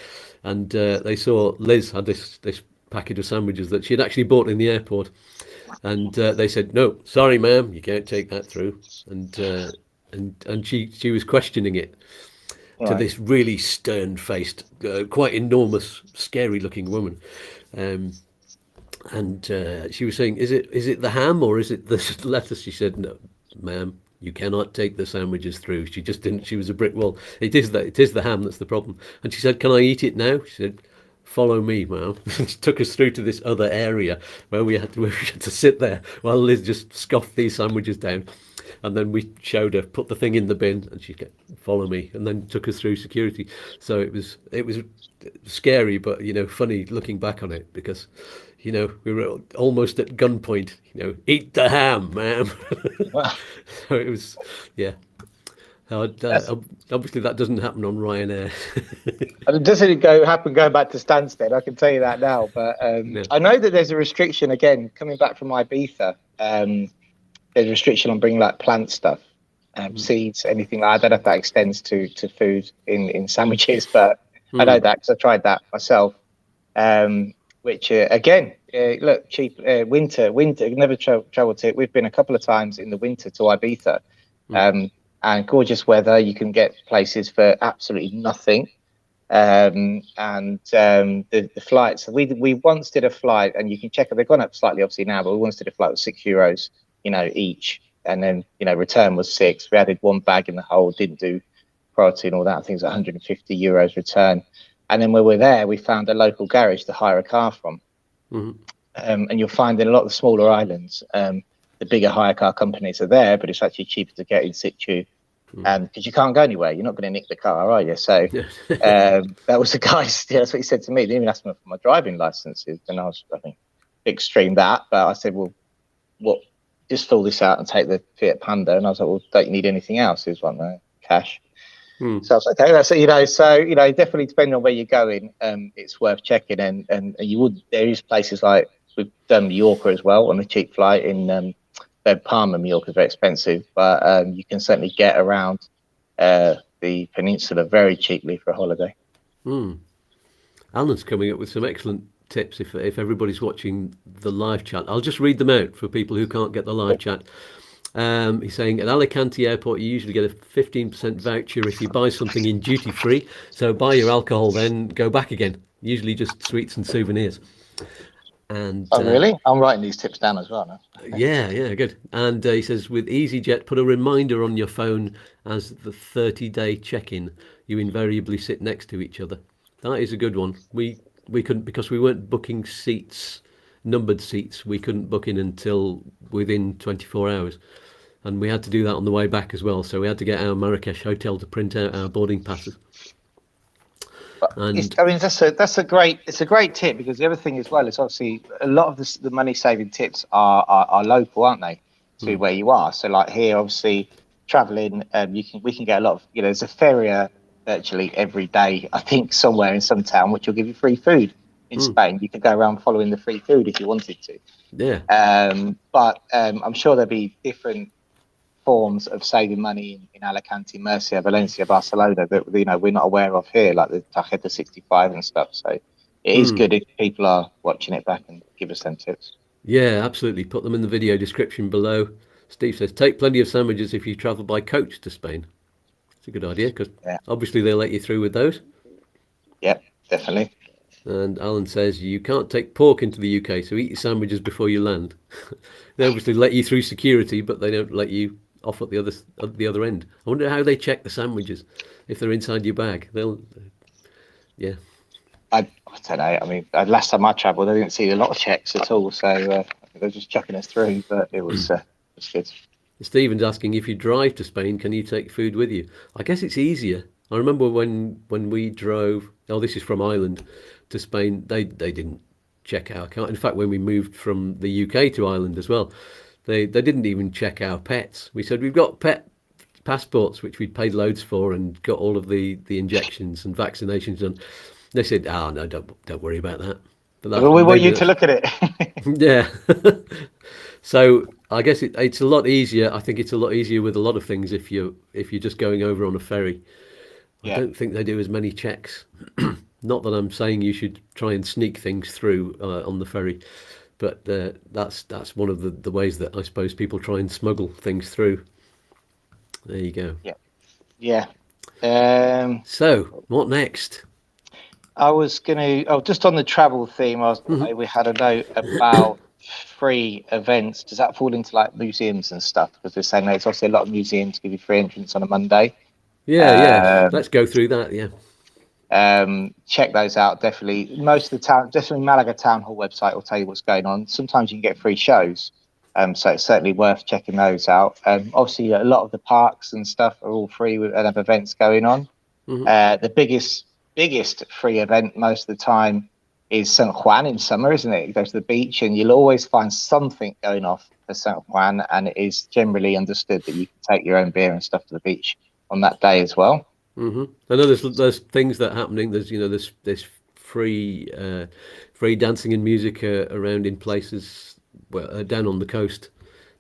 and they saw Liz had this packet of sandwiches that she had actually bought in the airport, and they said, no, sorry ma'am, you can't take that through, and she was questioning it. To this really stern-faced, quite enormous, scary-looking woman, and she was saying, "Is it the ham or is it the lettuce?" She said, "No, ma'am, you cannot take the sandwiches through." She just didn't. She was a brick wall. It is the ham that's the problem. And she said, "Can I eat it now?" She said, "Follow me, ma'am." She took us through to this other area where we had to sit there while Liz just scoffed these sandwiches down. And then we showed her, put the thing in the bin, and she said, "Follow me," and then took us through security. So it was scary, but funny looking back on it, because we were almost at gunpoint. Eat the ham, ma'am. Wow. So it was, obviously that doesn't happen on Ryanair. It doesn't happen going back to Stansted, I can tell you that now. But No. I know that there's a restriction again coming back from Ibiza. There's a restriction on bringing like plant stuff, seeds, anything like that. I don't know if that extends to food in sandwiches, but I know that because I tried that myself. Which again, look, cheap winter, never traveled to it. We've been a couple of times in the winter to Ibiza, and gorgeous weather. You can get places for absolutely nothing. The flights, we once did a flight, and you can check it, they've gone up slightly obviously now, but we once did a flight with €6, each, and then return was 6. We added 1 bag in the hold, didn't do priority and all that. I think it was €150 return. And then when we're there, we found a local garage to hire a car from. And you'll find in a lot of the smaller islands, the bigger hire car companies are there, but it's actually cheaper to get in situ. Because you can't go anywhere, you're not going to nick the car, are you? So that was the guy's. That's what he said to me. He didn't even ask me for my driving license, and I think extreme that, but I said, well, what? Just fill this out and take the Fiat Panda. And I was like, well, don't you need anything else? He was like, no, cash. So I was like, okay, that's it, so definitely depending on where you're going, it's worth checking. And there is places like we've done Mallorca as well on a cheap flight in Palma. Mallorca is very expensive, but you can certainly get around the peninsula very cheaply for a holiday. Alan's coming up with some excellent tips if everybody's watching the live chat. I'll just read them out for people who can't get the live chat. He's saying at Alicante airport you usually get a 15% voucher if you buy something in duty free, so buy your alcohol then go back again, usually just sweets and souvenirs. And really? I'm writing these tips down as well now. Yeah, good. And he says with EasyJet, put a reminder on your phone as the 30-day check-in. You invariably sit next to each other. That is a good one. We couldn't, because we weren't booking seats, numbered seats. We couldn't book in until within 24 hours. And we had to do that on the way back as well. So we had to get our Marrakesh hotel to print out our boarding passes. That's a great tip, because the other thing as well is obviously a lot of the money saving tips are local, aren't they, to where you are. So like here, obviously traveling, we can get a lot of, there's a ferry virtually every day, I think, somewhere in some town, which will give you free food. In Spain, you could go around following the free food if you wanted to. But I'm sure there'll be different forms of saving money in Alicante, Murcia, Valencia, Barcelona that we're not aware of here, like the Tarjeta 65 and stuff. So it is good if people are watching it back and give us them tips. Yeah, absolutely. Put them in the video description below. Steve says take plenty of sandwiches if you travel by coach to Spain. It's a good idea, because obviously they'll let you through with those. Yep, definitely. And Alan says you can't take pork into the UK, so eat your sandwiches before you land. They obviously let you through security, but they don't let you off at the other end. I wonder how they check the sandwiches if they're inside your bag. I don't know. I mean, last time I travelled, I didn't see a lot of checks at all, so they're just chucking us through. But it was good. Stephen's asking if you drive to Spain, can you take food with you? I guess it's easier. I remember when we drove. Oh, this is from Ireland to Spain. They didn't check our car. In fact, when we moved from the UK to Ireland as well, they didn't even check our pets. We said we've got pet passports, which we'd paid loads for and got all of the injections and vaccinations done. They said, no, don't worry about that. But we want you to look at it. Yeah. So I guess it's a lot easier. I think it's a lot easier with a lot of things if you're just going over on a ferry. I don't think they do as many checks. Not that I'm saying you should try and sneak things through on the ferry, but that's one of the ways that I suppose people try and smuggle things through. There you go. Yeah. So what next? I was just on the travel theme. We had a note about free events. Does that fall into like museums and stuff? Because they're saying there's also a lot of museums give you free entrance on a Monday. Yeah. Let's go through that. Yeah. Check those out. Definitely. Most of the town, definitely Malaga Town Hall website will tell you what's going on. Sometimes you can get free shows. So it's certainly worth checking those out. Obviously, a lot of the parks and stuff are all free and have events going on. The biggest free event most of the time is San Juan in summer, isn't it? You go to the beach and you'll always find something going off for San Juan, and it is generally understood that you can take your own beer and stuff to the beach on that day as well. I know there's things that are happening. There's this free dancing and music around in places down on the coast,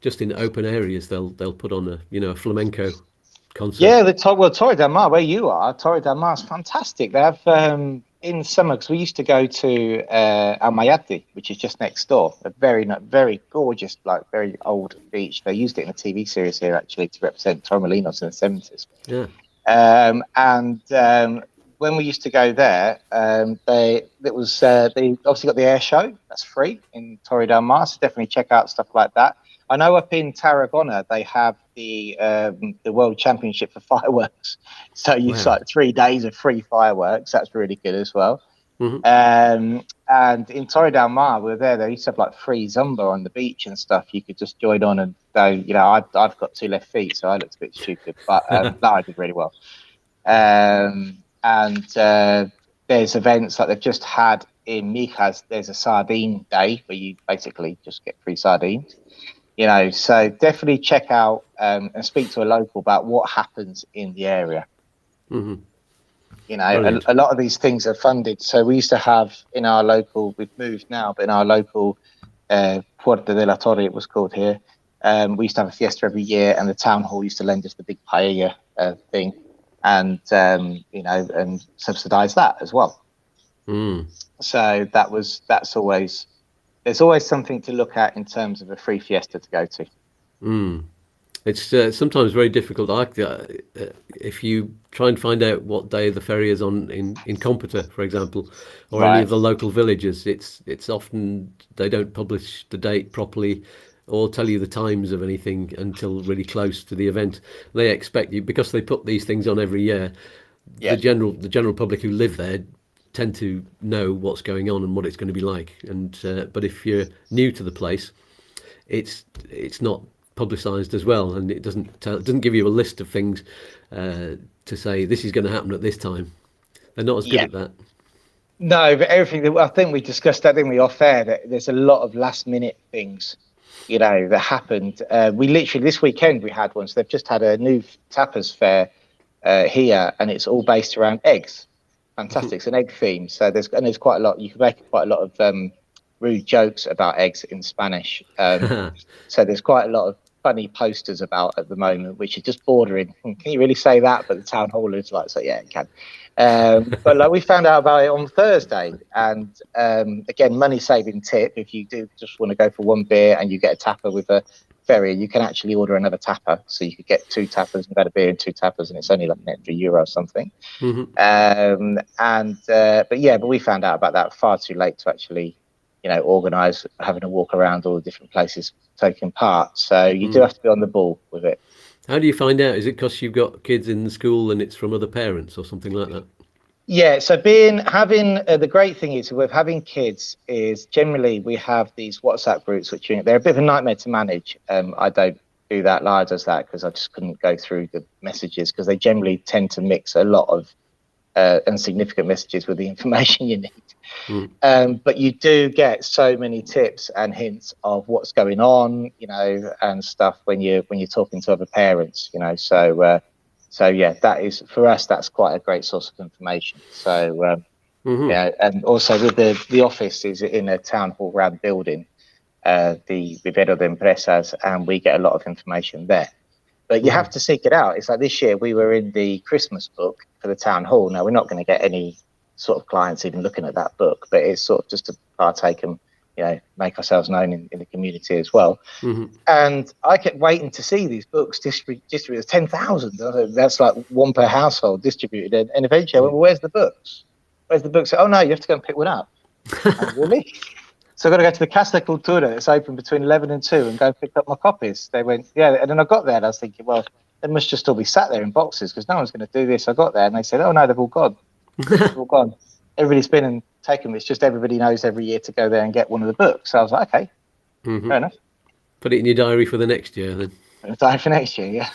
just in open areas. They'll put on a flamenco concert. Yeah, Torre del Mar, where you are, Torre del Mar is fantastic. They have in summer, because we used to go to Almayate, which is just next door, a very gorgeous, like very old beach. They used it in a TV series here actually to represent Torremolinos in the 70s. Yeah. When we used to go there, they obviously got the air show that's free in Torre del Mar, so definitely check out stuff like that. I know up in Tarragona they have the World Championship for fireworks, so you've got 3 days of free fireworks. That's really good as well. And in Torre del Mar, we were there. They used to have like free Zumba on the beach and stuff. You could just join on and go. I've got 2 left feet, so I looked a bit stupid, but no, I did really well. There's events like they've just had in Mijas, there's a sardine day where you basically just get free sardines. So definitely check out and speak to a local about what happens in the area. Hmm. A lot of these things are funded. So we used to have in our local, we've moved now, but in our local Puerta de la Torre, it was called here. We used to have a fiesta every year, and the town hall used to lend us the big paella thing, and and subsidise that as well. So that's always, there's always something to look at in terms of a free fiesta to go to. It's sometimes very difficult. If you try and find out what day the ferry is on in Compita, for example, or any of the local villages, it's often they don't publish the date properly or tell you the times of anything until really close to the event. They expect you, because they put these things on every year. The general public who live there tend to know what's going on and what it's going to be like. And but if you're new to the place, it's not publicised as well, and it doesn't give you a list of things to say this is going to happen at this time. They're not as good at that. No, but everything that I think we discussed that, didn't we, off air, that there's a lot of last minute things, that happened. We literally this weekend we had one. So they've just had a new tapas fair here, and it's all based around eggs. Fantastic. It's an egg theme. So there's quite a lot. You can make quite a lot of rude jokes about eggs in Spanish. So there's quite a lot of funny posters about at the moment, which are just bordering. Can you really say that? But the town hall is like, so yeah, it can. But like we found out about it on Thursday, and again, money saving tip: if you do just want to go for one beer and you get a tapper with a ferry, you can actually order another tapper. So you could get 2 tappers and get a beer and 2 tappers, and it's only like an extra euro or something. But we found out about that far too late to actually organise having a walk around all the different places taking part. So you do have to be on the ball with it. How do you find out? Is it because you've got kids in the school and it's from other parents or something like that? Yeah, so having the great thing is with having kids is generally we have these WhatsApp groups, which they're a bit of a nightmare to manage. I don't do that. Lara does that because I just couldn't go through the messages, because they generally tend to mix a lot of insignificant messages with the information you need. But you do get so many tips and hints of what's going on, and stuff when you're talking to other parents, So yeah, that is, for us, that's quite a great source of information. So and also with the office is in a town hall run building, the Vivero de Empresas, and we get a lot of information there. But you have to seek it out. It's like this year we were in the Christmas book for the town hall. Now we're not going to get any sort of clients even looking at that book, but it's sort of just to partake and make ourselves known in the community as well. And I kept waiting to see these books distributed. 10,000. That's like one per household distributed. And eventually I went, well, where's the books? Where's the books? Oh no, you have to go and pick one up. Really? So I've got to go to the Casa Cultura. It's open between 11 and 2 and go pick up my copies. They went, yeah. And then I got there and I was thinking, well, they must just all be sat there in boxes because no one's going to do this. I got there and they said, oh no, they've all gone. They've all gone. Everybody's been and taken them. It's just everybody knows every year to go there and get one of the books. So I was like, okay, fair enough. Put it in your diary for the next year then. Diary for next year, yeah.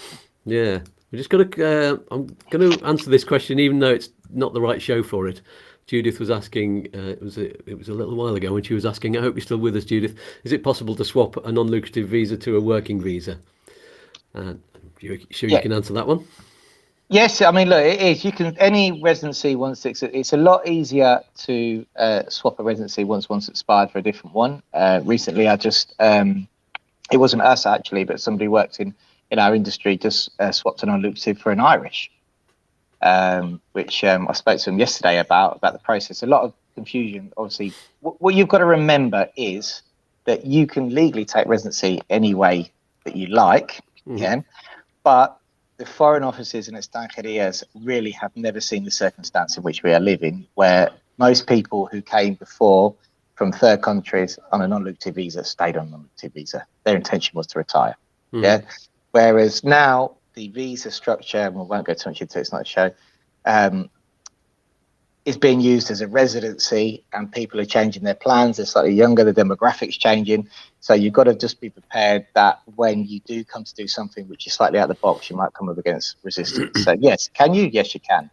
Yeah. We just got to. I'm going to answer this question, even though it's not the right show for it. Judith was asking. It was a little while ago when she was asking. I hope you're still with us, Judith. Is it possible to swap a non-lucrative visa to a working visa? You can answer that one? Yes, I mean, look, it is. You can, any residency once it's a lot easier to swap a residency once it's expired for a different one. Recently, I just it wasn't us actually, but somebody worked in our industry just swapped a non-lucrative for an Irish, which I spoke to him yesterday about the process. A lot of confusion, obviously. What you've got to remember is that you can legally take residency any way that you like, but the foreign offices and extranjerias really have never seen the circumstance in which we are living, where most people who came before from third countries on a non-lucrative visa stayed on a non-lucrative visa. Their intention was to retire. Whereas now the visa structure, and we won't go too much into it, it's not a show, is being used as a residency, and people are changing their plans. They're slightly younger, the demographics changing. So you've got to just be prepared that when you do come to do something which is slightly out of the box, you might come up against resistance. So yes, can you? Yes, you can.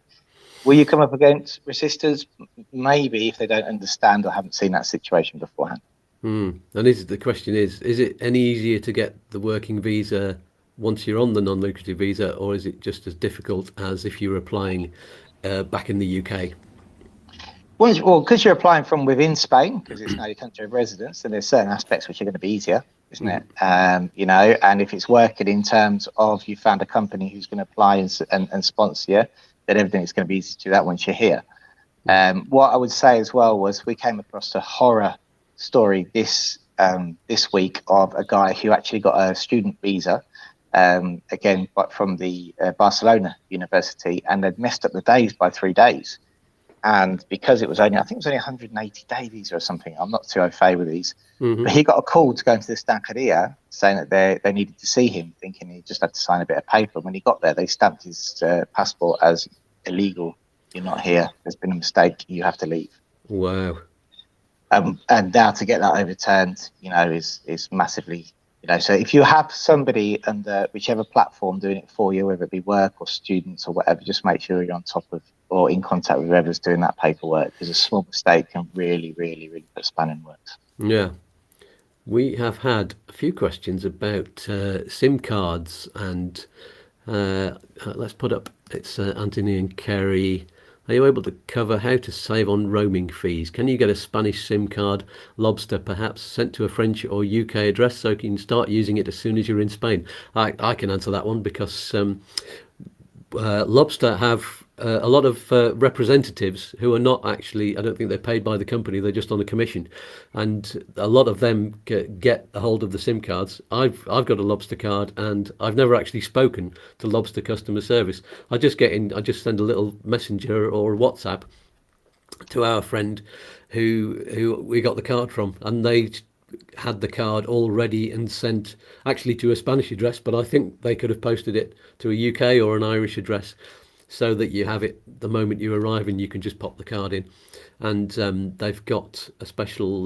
Will you come up against resistors? Maybe, if they don't understand or haven't seen that situation beforehand. And the question is it any easier to get the working visa once you're on the non-lucrative visa, or is it just as difficult as if you were applying back in the UK? Well, because you're applying from within Spain, because it's now your country of residence, then there's certain aspects which are going to be easier, isn't it? And if it's working in terms of you found a company who's going to apply and sponsor you, then everything is going to be easy to do that once you're here. What I would say as well was we came across a horror story this week of a guy who actually got a student visa, again, but from the Barcelona University, and they'd messed up the days by 3 days. And because I think it was only 180-day visa or something. I'm not too au fait with these. But he got a call to go into the Stancaria saying that they needed to see him, thinking he just had to sign a bit of paper. When he got there, they stamped his passport as illegal. You're not here. There's been a mistake. You have to leave. Wow. And now to get that overturned, is massively, so if you have somebody under whichever platform doing it for you, whether it be work or students or whatever, just make sure you're on top of or in contact with whoever's doing that paperwork, because a small mistake can really, really, really put a span in works. Yeah. We have had a few questions about SIM cards, and let's put up, it's Anthony and Kerry. Are you able to cover how to save on roaming fees? Can you get a Spanish SIM card, Lobster perhaps, sent to a French or UK address so you can start using it as soon as you're in Spain? I can answer that one, because Lobster have a lot of representatives who are not actually, I don't think they're paid by the company, they're just on a commission, and a lot of them get a hold of the SIM cards. I've got a Lobster card, and I've never actually spoken to Lobster customer service. I just send a little messenger or WhatsApp to our friend who we got the card from, and they had the card all ready and sent actually to a Spanish address, but I think they could have posted it to a UK or an Irish address, so that you have it the moment you arrive and you can just pop the card in. And they've got a special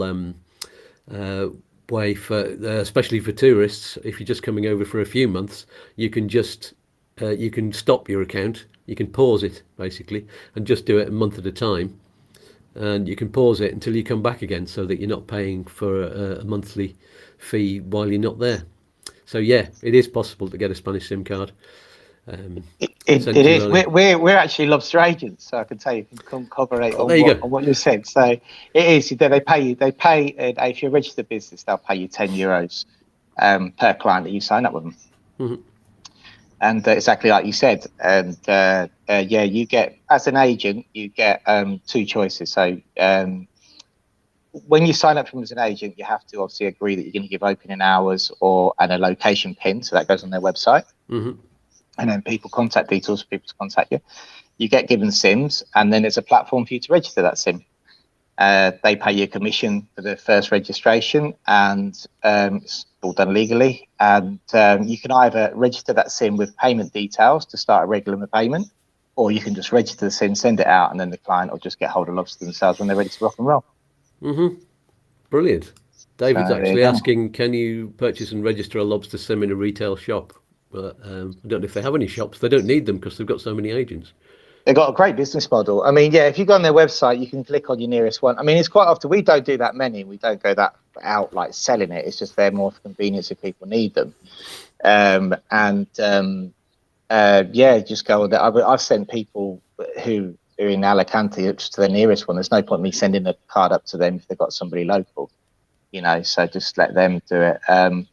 way for, especially for tourists, if you're just coming over for a few months, you can just you can stop your account, you can pause it basically, and just do it a month at a time. And you can pause it until you come back again, so that you're not paying for a monthly fee while you're not there. So yeah, it is possible to get a Spanish SIM card. It is. We're actually Lobster agents, so I can tell you can corroborate on what you said. So it is. They pay you. They pay if you're a registered business, they'll pay you €10 per client that you sign up with them. Mm-hmm. And exactly like you said. And you get, as an agent, you get two choices. So when you sign up from as an agent, you have to obviously agree that you're going to give opening hours and a location pin, so that goes on their website. Mm-hmm. And then contact details for people to contact you. You get given SIMs, and then there's a platform for you to register that SIM. They pay you a commission for the first registration, and it's all done legally. And you can either register that SIM with payment details to start a regular payment, or you can just register the SIM, send it out, and then the client will just get hold of Lobster themselves when they're ready to rock and roll. Mm-hmm. Brilliant. David's actually asking, can you purchase and register a Lobster SIM in a retail shop? But I don't know if they have any shops. They don't need them because they've got so many agents. They've got a great business model. I mean, yeah, if you go on their website, you can click on your nearest one. I mean, it's quite often, we don't do that many. We don't go that out like selling it. It's just they're more for convenience if people need them. Just go on there. I've sent people who are in Alicante just to their nearest one. There's no point me sending a card up to them if they've got somebody local, so just let them do it. But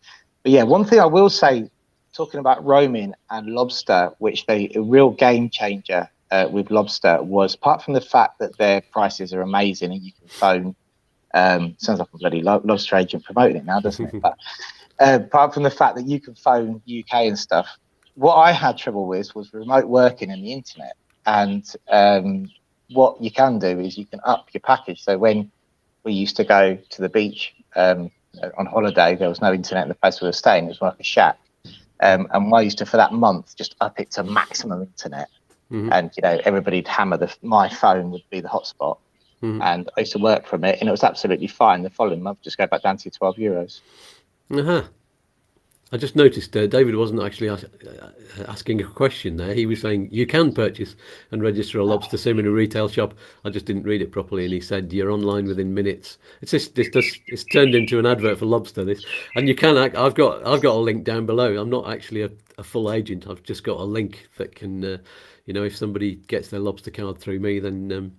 yeah, one thing I will say, talking about roaming and Lobster, which a real game changer with Lobster was, apart from the fact that their prices are amazing and you can phone, sounds like a bloody Lobster agent promoting it now, doesn't it? But apart from the fact that you can phone UK and stuff, what I had trouble with was remote working and the internet. And what you can do is you can up your package. So when we used to go to the beach on holiday, there was no internet in the place we were staying. It was like a shack. And I used to, for that month, just up it to maximum internet. Mm-hmm. And, everybody'd hammer my phone would be the hotspot. Mm-hmm. And I used to work from it, and it was absolutely fine. The following month, just go back down to €12. Uh-huh. I just noticed David wasn't actually asking a question there. He was saying you can purchase and register a lobster sim in a retail shop. I just didn't read it properly, and he said you're online within minutes. It's turned into an advert for lobster. This, and you can. I've got a link down below. I'm not actually a full agent. I've just got a link that can, if somebody gets their lobster card through me, then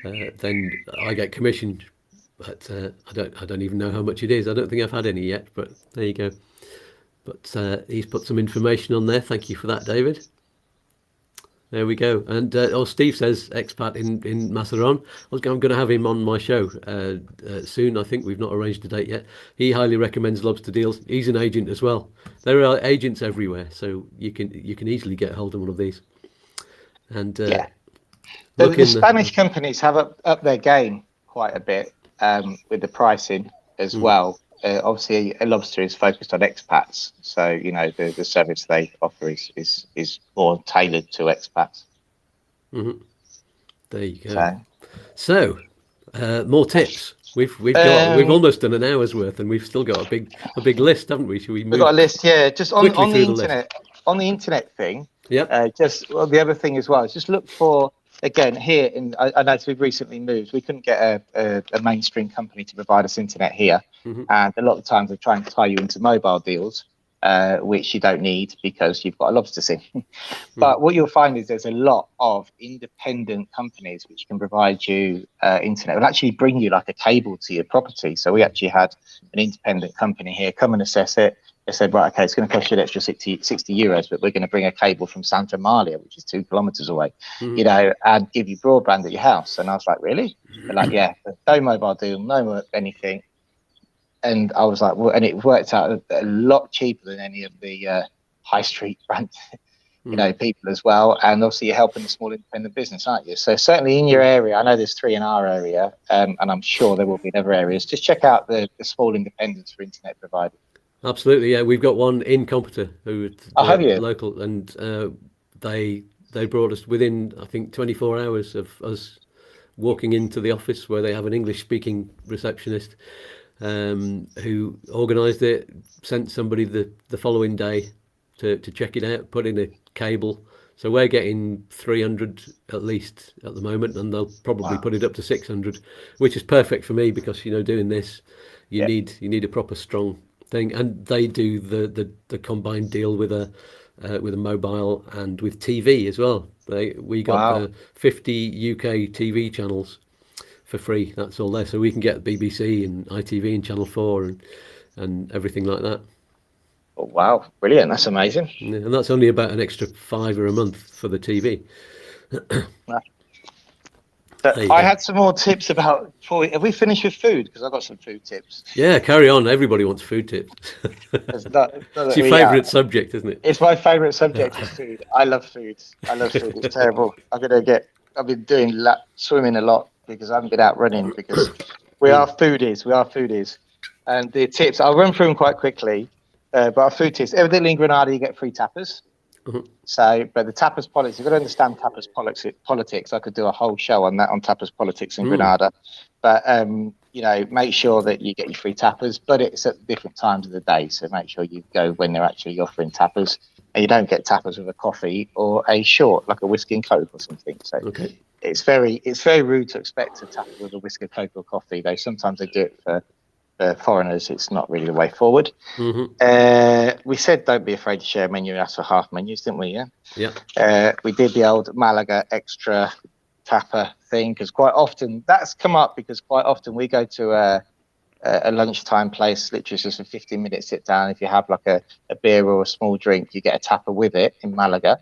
I get commission. But I don't even know how much it is. I don't think I've had any yet. But there you go. But he's put some information on there. Thank you for that, David. There we go. And Steve says expat in Maceron. I'm going to have him on my show soon. I think we've not arranged a date yet. He highly recommends lobster deals. He's an agent as well. There are agents everywhere, so you can easily get hold of one of these. And yeah, the Spanish companies have up their game quite a bit with the pricing as well. Obviously, a lobster is focused on expats, so the service they offer is more tailored to expats. Mm-hmm. There you go. So more tips. We've almost done an hour's worth, and we've still got a big list, haven't we? Should we move? We've got a list, yeah. Just on the internet. On the internet thing. Yeah. The other thing as well is just look for. Again, here I noticed we've recently moved. We couldn't get a mainstream company to provide us internet here, and a lot of times they try and tie you into mobile deals, which you don't need because you've got a lobster sim. But what you'll find is there's a lot of independent companies which can provide you internet. It'll actually bring you like a cable to your property. So we actually had an independent company here come and assess it. They said, right, okay, it's going to cost you an extra 60 euros, but we're going to bring a cable from Santa Maria, which is 2 kilometers away, and give you broadband at your house. And I was like, really? They're like, yeah, no mobile deal, no anything. And I was like, well, and it worked out a lot cheaper than any of the high street brand, people as well. And obviously you're helping the small independent business, aren't you? So certainly in your area, I know there's 3 in our area, and I'm sure there will be in other areas. Just check out the small independents for internet providers. Absolutely, yeah. We've got one in Competa who have you? Local, and they brought us within, I think, 24 hours of us walking into the office where they have an English-speaking receptionist who organised it, sent somebody the following day to check it out, put in a cable. So we're getting 300 at least at the moment, and they'll probably put it up to 600, which is perfect for me because doing this, you need a proper strong thing, and they do the combined deal with a mobile and with TV as well. We got 50 UK TV channels for free. That's all there, so we can get BBC and ITV and Channel 4 and everything like that. Oh, wow, brilliant! That's amazing. Yeah, and that's only about an extra £5 a month for the TV. I had some more tips about. Have we finished with food? Because I've got some food tips. Yeah, carry on. Everybody wants food tips. It's your favourite subject, isn't it? It's my favourite subject is food. I love food. It's terrible. I've been doing swimming a lot because I haven't been out running because we are foodies. And the tips, I'll run through them quite quickly. But our food tips, evidently in Granada you get free tapas. So, but the tapas politics, you've got to understand tapas politics. I could do a whole show on that, on tapas politics in Granada. But, make sure that you get your free tapas, but it's at different times of the day. So make sure you go when they're actually offering tapas, and you don't get tapas with a coffee or a short, like a whiskey and coke or something. So it's very rude to expect a tapa with a whiskey, coke or coffee, though sometimes they do it for foreigners. It's not really the way forward. We said don't be afraid to share a menu. Ask for half menus, didn't we? We did the old Malaga extra tapa thing because quite often that's come up because quite often we go to a lunchtime place, literally just a 15-minute sit down. If you have like a beer or a small drink, you get a tapa with it in Malaga.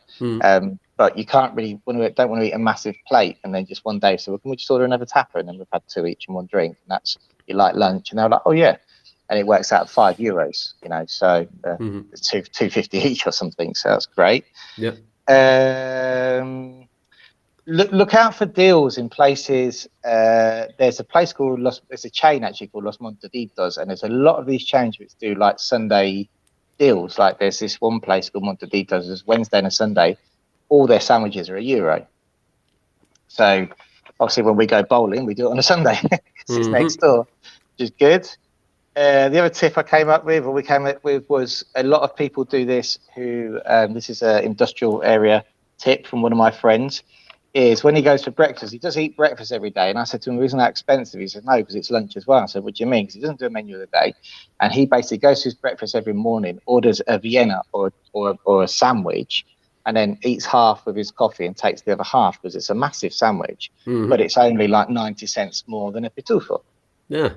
But you can't really don't want to eat a massive plate and then just one day. So can we just order another tapa? And then we've had 2 each and 1 drink, and that's you like lunch. And they're like, oh yeah, and it works out €5. So it's 250 each or something. So that's great. Yeah. Look out for deals in places. There's a place called it's a chain actually called Los Montaditos, and there's a lot of these chains which do like Sunday deals. Like there's this one place called Montaditos. There's Wednesday and a Sunday. All their sandwiches are €1. So obviously when we go bowling, we do it on a Sunday. It's next door, which is good. The other tip I came up with, or we came up with, was a lot of people do this. This is an industrial area tip from one of my friends. Is when he goes for breakfast, he does eat breakfast every day. And I said to him, "Isn't that expensive?" He said, "No, because it's lunch as well." I said, "What do you mean?" Because he doesn't do a menu of the day, and he basically goes to his breakfast every morning, orders a Vienna or a sandwich, and then eats half with his coffee and takes the other half because it's a massive sandwich, but it's only like 90 cents more than a pitufo. Yeah.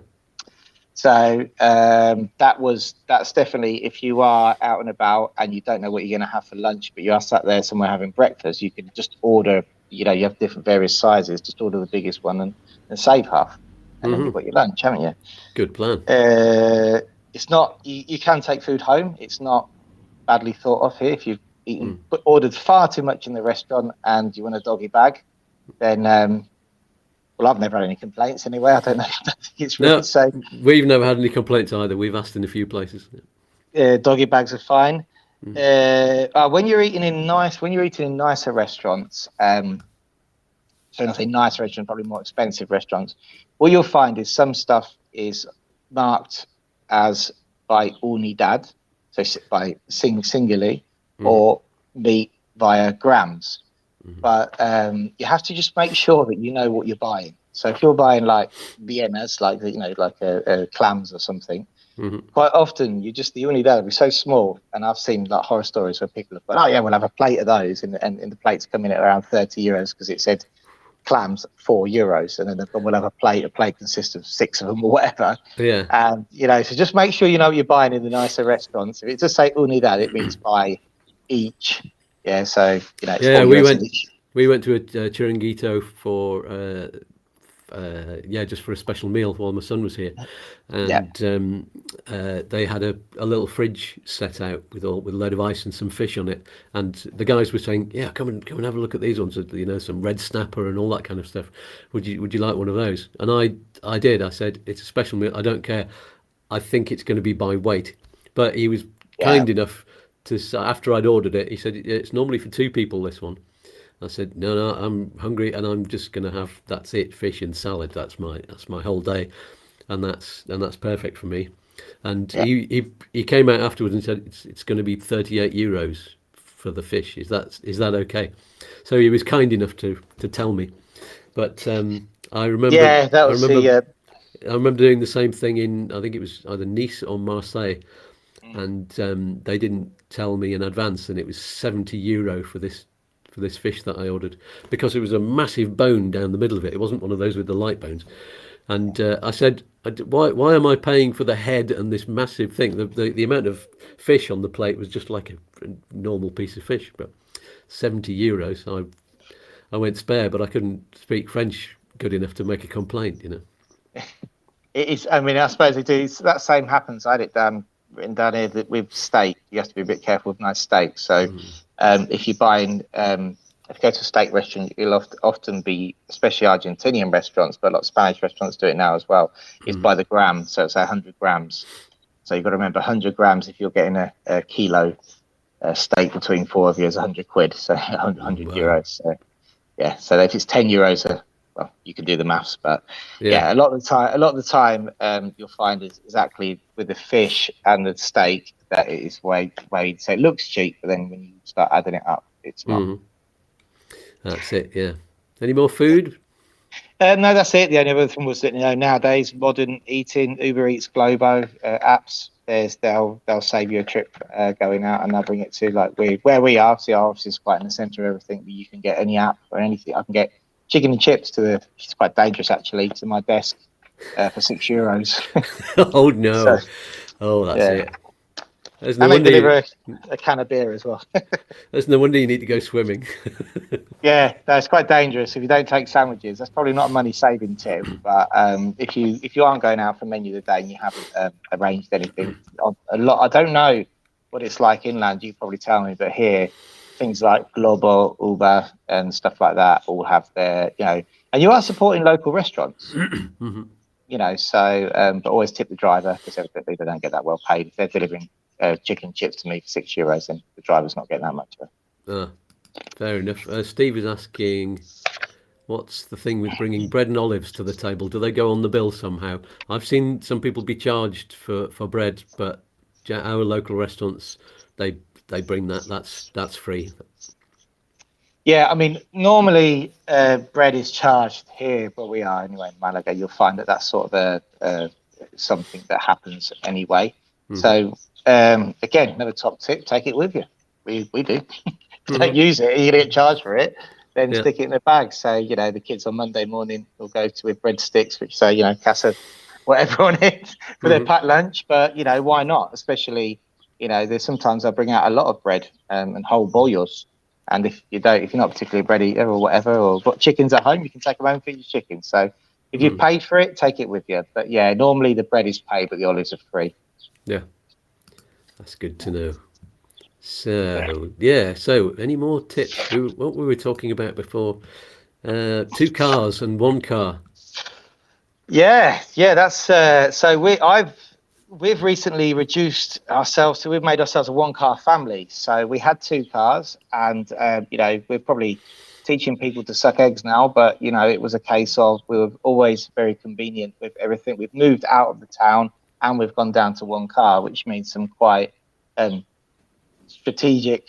So that's definitely, if you are out and about and you don't know what you're going to have for lunch, but you are sat there somewhere having breakfast, you can just order. You have different various sizes. Just order the biggest one and save half, and then you've got your lunch, haven't you? Good plan. It's not. You can take food home. It's not badly thought of here. If you've ordered far too much in the restaurant and you want a doggy bag, then well, I've never had any complaints anyway. I don't know. I don't think it's really safe. We've never had any complaints either. We've asked in a few places. Doggy bags are fine. When you're eating in nicer restaurants, so when I say nice restaurants, probably more expensive restaurants, what you'll find is some stuff is marked as by unidad, so by singularly, or meat via grams. But you have to just make sure that you know what you're buying. So if you're buying like Viennas, like clams or something, quite often the unidad will be so small. And I've seen like horror stories where people have gone, "Oh yeah, we'll have a plate of those," and the plates come in at around 30 euros because it said clams 4 euros, and then they've gone, "We'll have a plate." A plate consists of 6 of them or whatever. Yeah. And so just make sure you know what you're buying in the nicer restaurants. If it does say unidad, it means by each. Yeah, so it's we went to a chiringuito for just for a special meal while my son was here, and they had a little fridge set out with a load of ice and some fish on it, and the guys were saying, "Yeah, come and have a look at these ones, some red snapper and all that kind of stuff. Would you like one of those?" And I did. I said, "It's a special meal. I don't care. I think it's going to be by weight." But he was kind enough to, after I'd ordered it, he said, "It's normally for 2 people, this one." I said, no, I'm hungry and I'm just going to have, that's it, fish and salad. That's my whole day, and that's perfect for me. And he came out afterwards and said it's going to be 38 euros for the fish. Is that okay? So he was kind enough to tell me. But I remember I remember doing the same thing in, I think it was either Nice or Marseille, and they didn't tell me in advance, and it was 70 euro for this fish that I ordered, because it was a massive bone down the middle of it. It wasn't one of those with the light bones. And I said, why am I paying for the head and this massive thing? The amount of fish on the plate was just like a normal piece of fish, but 70 euros. I went spare, but I couldn't speak French good enough to make a complaint, It is. I mean, I suppose it is. That same happens. I had it written down here that with steak, you have to be a bit careful with nice steak. So if you're buying, if you go to a steak restaurant, you'll often be, especially Argentinian restaurants, but a lot of Spanish restaurants do it now as well, is by the gram. So it's 100 grams. So you've got to remember 100 grams if you're getting a kilo steak between 4 of you is 100 quid. So 100 euros. So, yeah. So if it's 10 euros, well, you can do the maths, but a lot of the time, you'll find is exactly with the fish and the steak that it is weighed. So it looks cheap, but then when you start adding it up, it's not. That's it. Yeah. Any more food? No, that's it. The only other thing was that nowadays modern eating, Uber Eats, Globo apps. They'll save you a trip going out, and they'll bring it to like where we are. See, our office is quite in the centre of everything. But you can get any app or anything. I can get chicken and chips it's quite dangerous actually, to my desk for 6 euros. Oh no! So, that's it. There's no wonder deliver a can of beer as well. There's no wonder you need to go swimming. Yeah, that's quite dangerous if you don't take sandwiches. That's probably not a money saving tip. But if you aren't going out for menu of the day and you haven't arranged anything, a lot. I don't know what it's like inland. You can probably tell me, but here, things like Globo, Uber, and stuff like that all have their, and you are supporting local restaurants. So but always tip the driver, because they don't get that well paid. If they're delivering chicken and chips to me for 6 euros, and the driver's not getting that much of it. Fair enough. Steve is asking, What's the thing with bringing bread and olives to the table? Do they go on the bill somehow? I've seen some people be charged for bread, but our local restaurants, they they bring that. That's free. Yeah, I mean, normally bread is charged here, but we are anyway in Malaga. You'll find that that's sort of something that happens anyway. Hmm. So again, another top tip: take it with you. We do. Don't Hmm. use it. You're gonna get charged for it. Then Yeah. stick it in the bag. So the kids on Monday morning will go to with breadsticks, which say casa whatever on it for their Hmm. packed lunch. But why not? Especially there's sometimes I bring out a lot of bread and whole bollos. And if you're not particularly bread eater or whatever, or got chickens at home, you can take them home for your chickens. So if you've Hmm. paid for it, take it with you. But yeah, normally the bread is paid, but the olives are free. Yeah. That's good to know. So yeah. So any more tips? What we were talking about before? Two cars and one car. Yeah, that's so we've recently reduced ourselves, so we've made ourselves a one car family. So we had two cars, and we're probably teaching people to suck eggs now, but it was a case of we were always very convenient with everything. We've moved out of the town and we've gone down to one car, which means some quite um, strategic,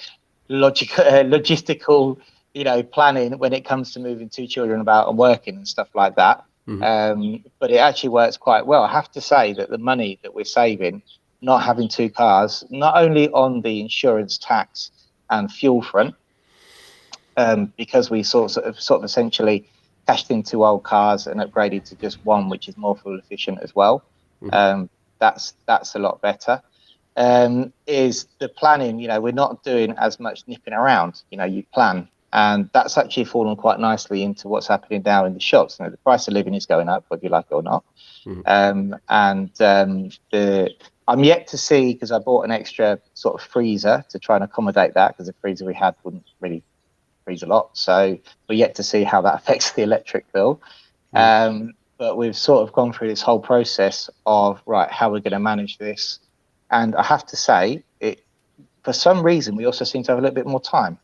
logistical, planning when it comes to moving two children about and working and stuff like that. Hmm. But it actually works quite well. I have to say that the money that we're saving, not having two cars, not only on the insurance, tax, and fuel front, because we sort of essentially cashed in two old cars and upgraded to just one, which is more fuel efficient as well. Hmm. Um, that's a lot better. Is the planning? We're not doing as much nipping around. You plan, and that's actually fallen quite nicely into what's happening now in the shops. The price of living is going up, whether you like it or not. Hmm. And the I'm yet to see, because I bought an extra sort of freezer to try and accommodate that, because the freezer we had wouldn't really freeze a lot. So we're yet to see how that affects the electric bill. Hmm. But we've sort of gone through this whole process of right, how we're going to manage this. And I have to say, for some reason we also seem to have a little bit more time.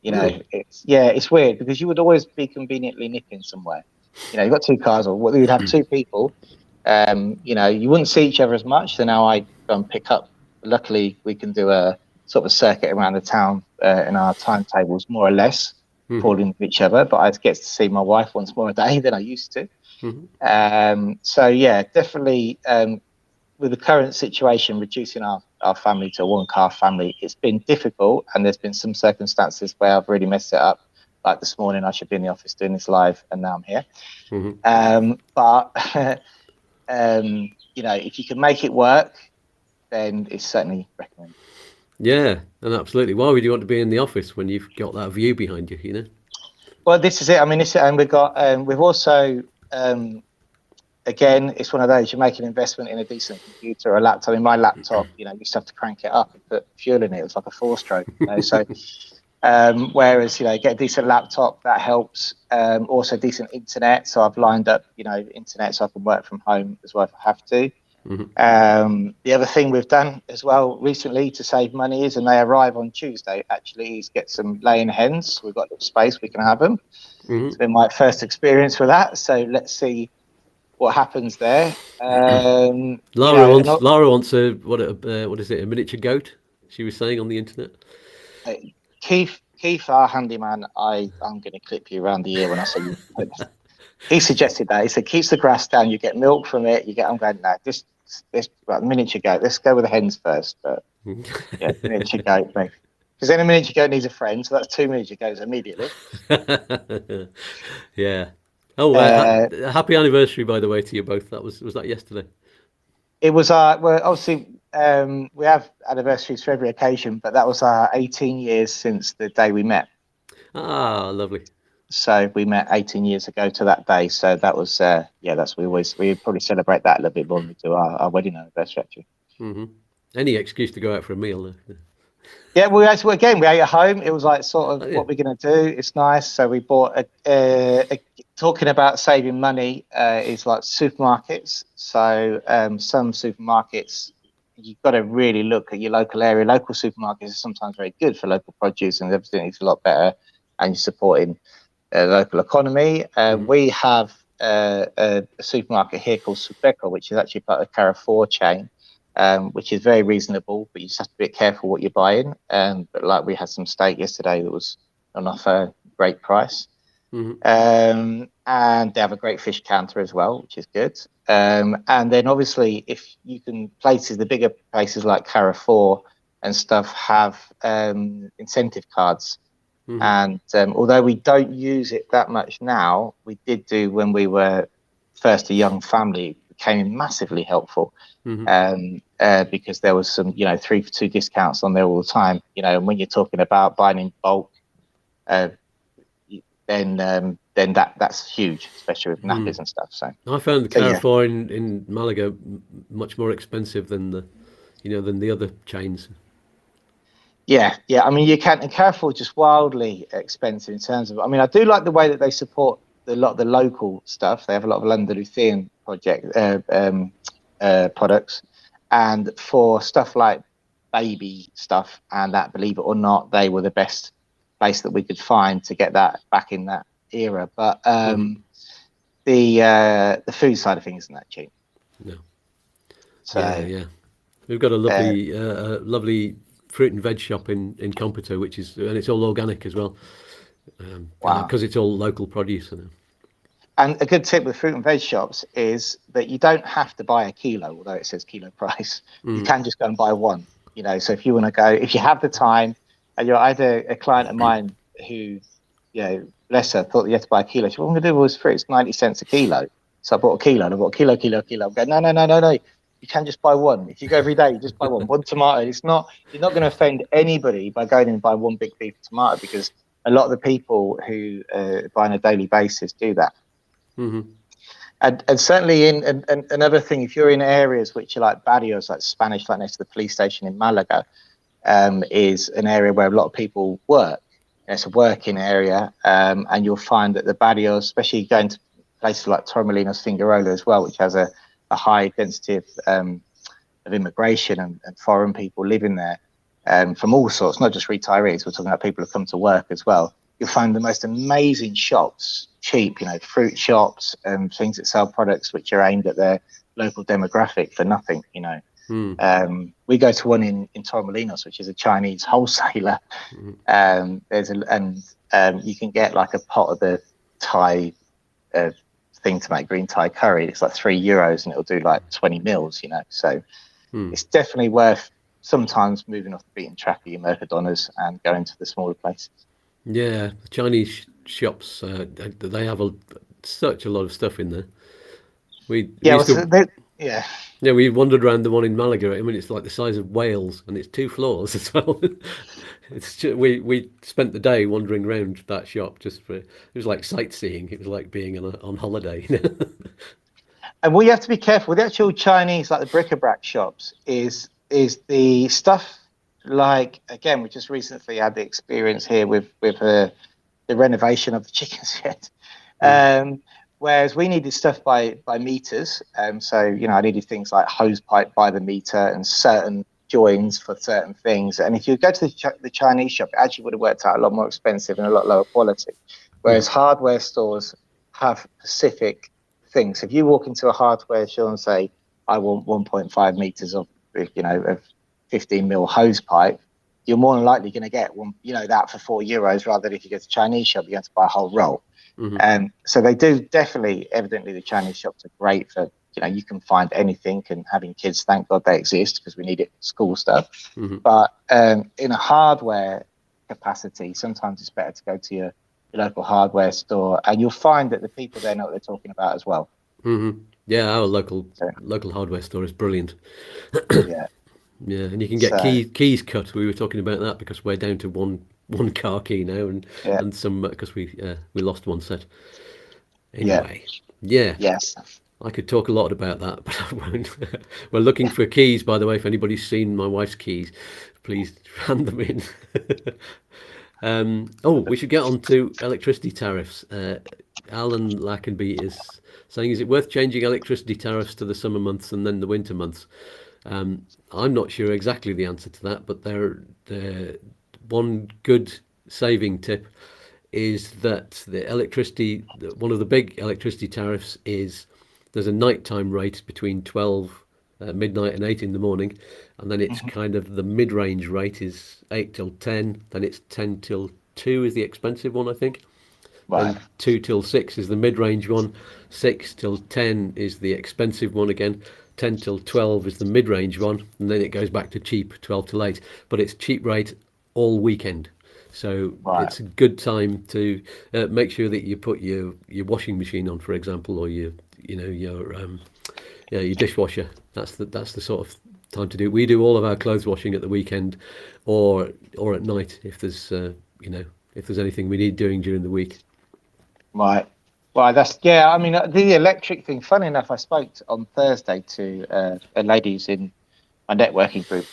Really? It's weird because you would always be conveniently nipping somewhere. You've got two cars, or you'd have two people. You wouldn't see each other as much. So now I go and pick up. Luckily, we can do a sort of circuit around the town in our timetables, more or less, Hmm. falling with each other. But I get to see my wife once more a day than I used to. Hmm. So yeah, definitely. With the current situation, reducing our family to a one car family, it's been difficult. And there's been some circumstances where I've really messed it up. Like this morning, I should be in the office doing this live, and now I'm here. Hmm. But if you can make it work, then it's certainly recommended. Yeah, and absolutely. Why would you want to be in the office when you've got that view behind you? You know. Well, this is it. I mean, and we've also, again, it's one of those, you make an investment in a decent computer or a laptop. In my laptop, you used to have to crank it up and put fuel in it. It was like a four-stroke. So whereas, get a decent laptop, that helps. Also decent internet. So I've lined up, internet so I can work from home as well if I have to. Hmm. The other thing we've done as well recently to save money is, and they arrive on Tuesday, actually, is get some laying hens. We've got a little space, we can have them. It's Hmm. been my first experience with that. So let's see what happens there. And Lara wants a what is it? A miniature goat? She was saying on the internet. uh, Keith, our handyman, I'm going to clip you around the ear when I say you. He suggested that. He said, keeps the grass down. You get milk from it. I'm going, no, this miniature goat. Let's go with the hens first. But yeah, miniature goat, mate. Because then a miniature goat needs a friend. So that's two miniature goats immediately. Yeah. Oh, Uh, happy anniversary, by the way, to you both. Was that yesterday? it was well, obviously, we have anniversaries for every occasion, but that was our 18 years since the day we met. Ah, lovely. So we met 18 years ago to that day. So that was, we probably celebrate that a little bit more than we do our wedding anniversary, actually. Hmm. Any excuse to go out for a meal, though. Yeah, we ate at home. It was like sort of Oh, yeah. what we're going to do. It's nice. So we bought talking about saving money is like supermarkets. So some supermarkets, you've got to really look at your local area. Local supermarkets are sometimes very good for local produce and everything is a lot better, and you're supporting local economy. We have a supermarket here called Spreadbury, which is actually part of the Carrefour chain, which is very reasonable, but you just have to be careful what you're buying. But like we had some steak yesterday that was on offer, great price. And they have a great fish counter as well, which is good. And then obviously, if you can, the bigger places like Carrefour and stuff have incentive cards. And although we don't use it that much now, we did do when we were first a young family. It became massively helpful because there was some, 3 for 2 discounts on there all the time. And when you're talking about buying in bulk, then that's huge, especially with nappies and stuff. So I found the Carrefour in Malaga much more expensive than the other chains. Yeah. I mean, you can, and Carrefour is just wildly expensive in terms of. I mean, I do like the way that they support a lot of the local stuff. They have a lot of London Luthean products, and for stuff like baby stuff and that, believe it or not, they were the best place that we could find to get that back in that era. But the food side of things isn't that cheap. No. So yeah. We've got a lovely fruit and veg shop in Compito, and it's all organic as well. Because it's all local produce. And a good tip with fruit and veg shops is that you don't have to buy a kilo, although it says kilo price. You can just go and buy one. So if you want to go, if you have the time, and I had a client of mine who, bless her, thought you had to buy a kilo. She said, what I'm going to do was fruit, it's 90 cents a kilo. So I bought a kilo, and I bought a kilo. I'm going, no. You can just buy one. If you go every day, you just buy one tomato. You're not going to offend anybody by going in and buying one big beef tomato, because a lot of the people who buy on a daily basis do that. And certainly and another thing, if you're in areas which are like barrios, like Spanish, like next to the police station in Malaga, is an area where a lot of people work. It's a working area, and you'll find that the barrios, especially going to places like Torremolinos, Figueroa as well, which has a high density of immigration and foreign people living there from all sorts, not just retirees. We're talking about people who come to work as well. You'll find the most amazing shops, cheap, fruit shops and things that sell products which are aimed at their local demographic for nothing. We go to one in Torremolinos, which is a Chinese wholesaler. You can get like a pot of the Thai thing to make green Thai curry. It's like €3 and it'll do like 20 mils, so it's definitely worth sometimes moving off the beaten track of your Mercadonas and going to the smaller places. The Chinese shops, they have such a lot of stuff in there. We wandered around the one in Malaga. I mean, it's like the size of Wales, and it's 2 floors as well. We spent the day wandering around that shop it was like sightseeing. It was like being on holiday. And what you have to be careful with the actual Chinese, like the bric-a-brac shops, is the stuff. Like, again, we just recently had the experience here with the renovation of the chicken shed. Whereas we needed stuff by meters. So, I needed things like hose pipe by the meter and certain joins for certain things. And if you go to the Chinese shop, it actually would have worked out a lot more expensive and a lot lower quality. Whereas hardware stores have specific things. If you walk into a hardware store and say, I want 1.5 meters of 15 mil hose pipe, you're more than likely going to get one, that for €4, rather than if you go to a Chinese shop, you have to buy a whole roll. So they do definitely, evidently, the Chinese shops are great for, you can find anything, and having kids, thank God they exist, because we need it for school stuff. But in a hardware capacity, sometimes it's better to go to your local hardware store, and you'll find that the people there know what they're talking about as well. Yeah, our local hardware store is brilliant. Yeah, and you can get keys cut. We were talking about that because we're down to one car key now, and some because we lost one set. Anyway, yes, I could talk a lot about that, but I won't. We're looking for keys, by the way. If anybody's seen my wife's keys, please hand them in. We should get on to electricity tariffs. Alan Lackenby is saying, is it worth changing electricity tariffs to the summer months and then the winter months? I'm not sure exactly the answer to that, but they're one good saving tip is that the electricity, one of the big electricity tariffs is there's a nighttime rate between 12 midnight and 8 in the morning, and then it's Mhm. kind of the mid-range rate is 8 till 10, then it's 10 till 2 is the expensive one, I think. Right. Then 2 till 6 is the mid-range one, 6 till 10 is the expensive one again, 10 till 12 is the mid-range one, and then it goes back to cheap, 12 till 8. But it's cheap rate all weekend. So Right. it's a good time to make sure that you put your washing machine on, for example, or your dishwasher. That's the sort of time to do it. We do all of our clothes washing at the weekend, or at night if there's if there's anything we need doing during the week. Right. Well, that's, yeah. I mean, the electric thing. Funny enough, I spoke on Thursday to a lady who's in my networking group.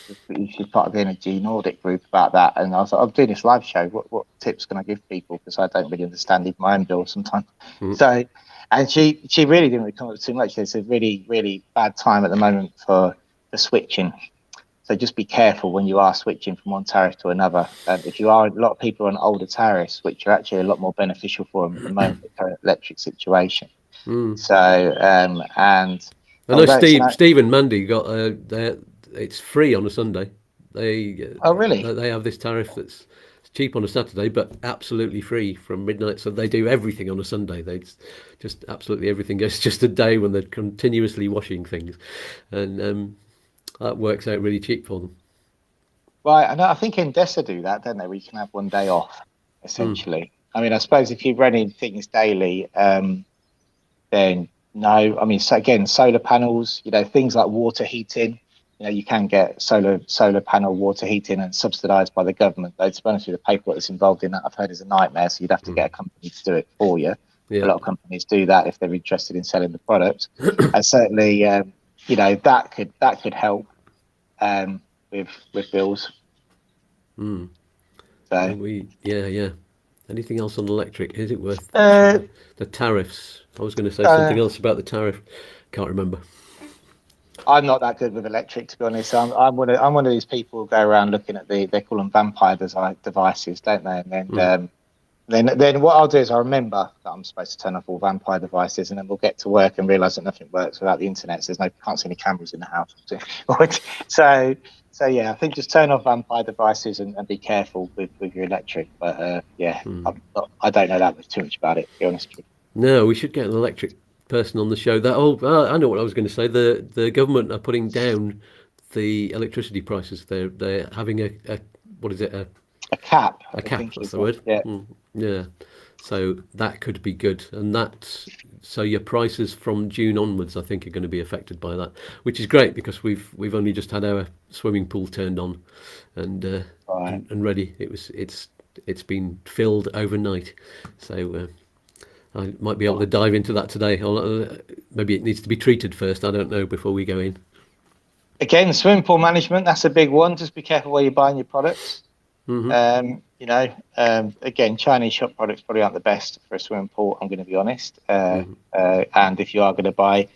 She's part of the Energy Nordic group about that, and I was like, I'm doing this live show. What tips can I give people? Because I don't really understand even my own bill sometimes. Mm. So, and she really didn't really come up with too much. It's a really, really bad time at the moment for switching. So just be careful when you are switching from one tariff to another. If you are, a lot of people are on older tariffs, which are actually a lot more beneficial for them at the moment, the current electric situation. Mm. So, and I know although it's Steve and Mandy got it's free on a Sunday. oh, really? They have this tariff that's cheap on a Saturday, but absolutely free from midnight. So they do everything on a Sunday. They just absolutely everything. It's just a day when they're continuously washing things, and that works out really cheap for them. Right. I know. I think Endesa do that, don't they? We can have one day off, essentially. I mean, I suppose if you're running things daily, then no. I mean, so again, solar panels, things like water heating, you can get solar panel water heating and subsidized by the government. Though, to be honest with you, the paperwork that's involved in that, I've heard, is a nightmare. So you'd have to get a company to do it for you. Yeah. A lot of companies do that if they're interested in selling the product. And certainly, that could help with bills. Mm. So Yeah. Anything else on electric? Is it worth uh, the tariffs? I was going to say something else about the tariff. Can't remember. I'm not that good with electric, to be honest. I'm one of these people who go around looking at they call them vampire devices, don't they? And then what I'll do is I'll remember that I'm supposed to turn off all vampire devices, and then we'll get to work and realise that nothing works without the internet. So can't see any cameras in the house. So yeah, I think just turn off vampire devices and be careful with your electric. But I don't know that much too much about it, to be honest with you. No, we should get an electric person on the show. I know what I was going to say. The government are putting down the electricity prices. They're having a what is it, A cap. a cap? That's the word. Yeah. Yeah. So that could be good, and so your prices from June onwards, I think, are going to be affected by that, which is great because we've only just had our swimming pool turned on, and Right. and ready. It's been filled overnight, so. I might be able to dive into that today. Maybe it needs to be treated first. I don't know before we go in. Again, swimming pool management, that's a big one. Just be careful where you're buying your products. Mm-hmm. Again, Chinese shop products probably aren't the best for a swimming pool, I'm going to be honest. Mm-hmm. And if you are going to buy,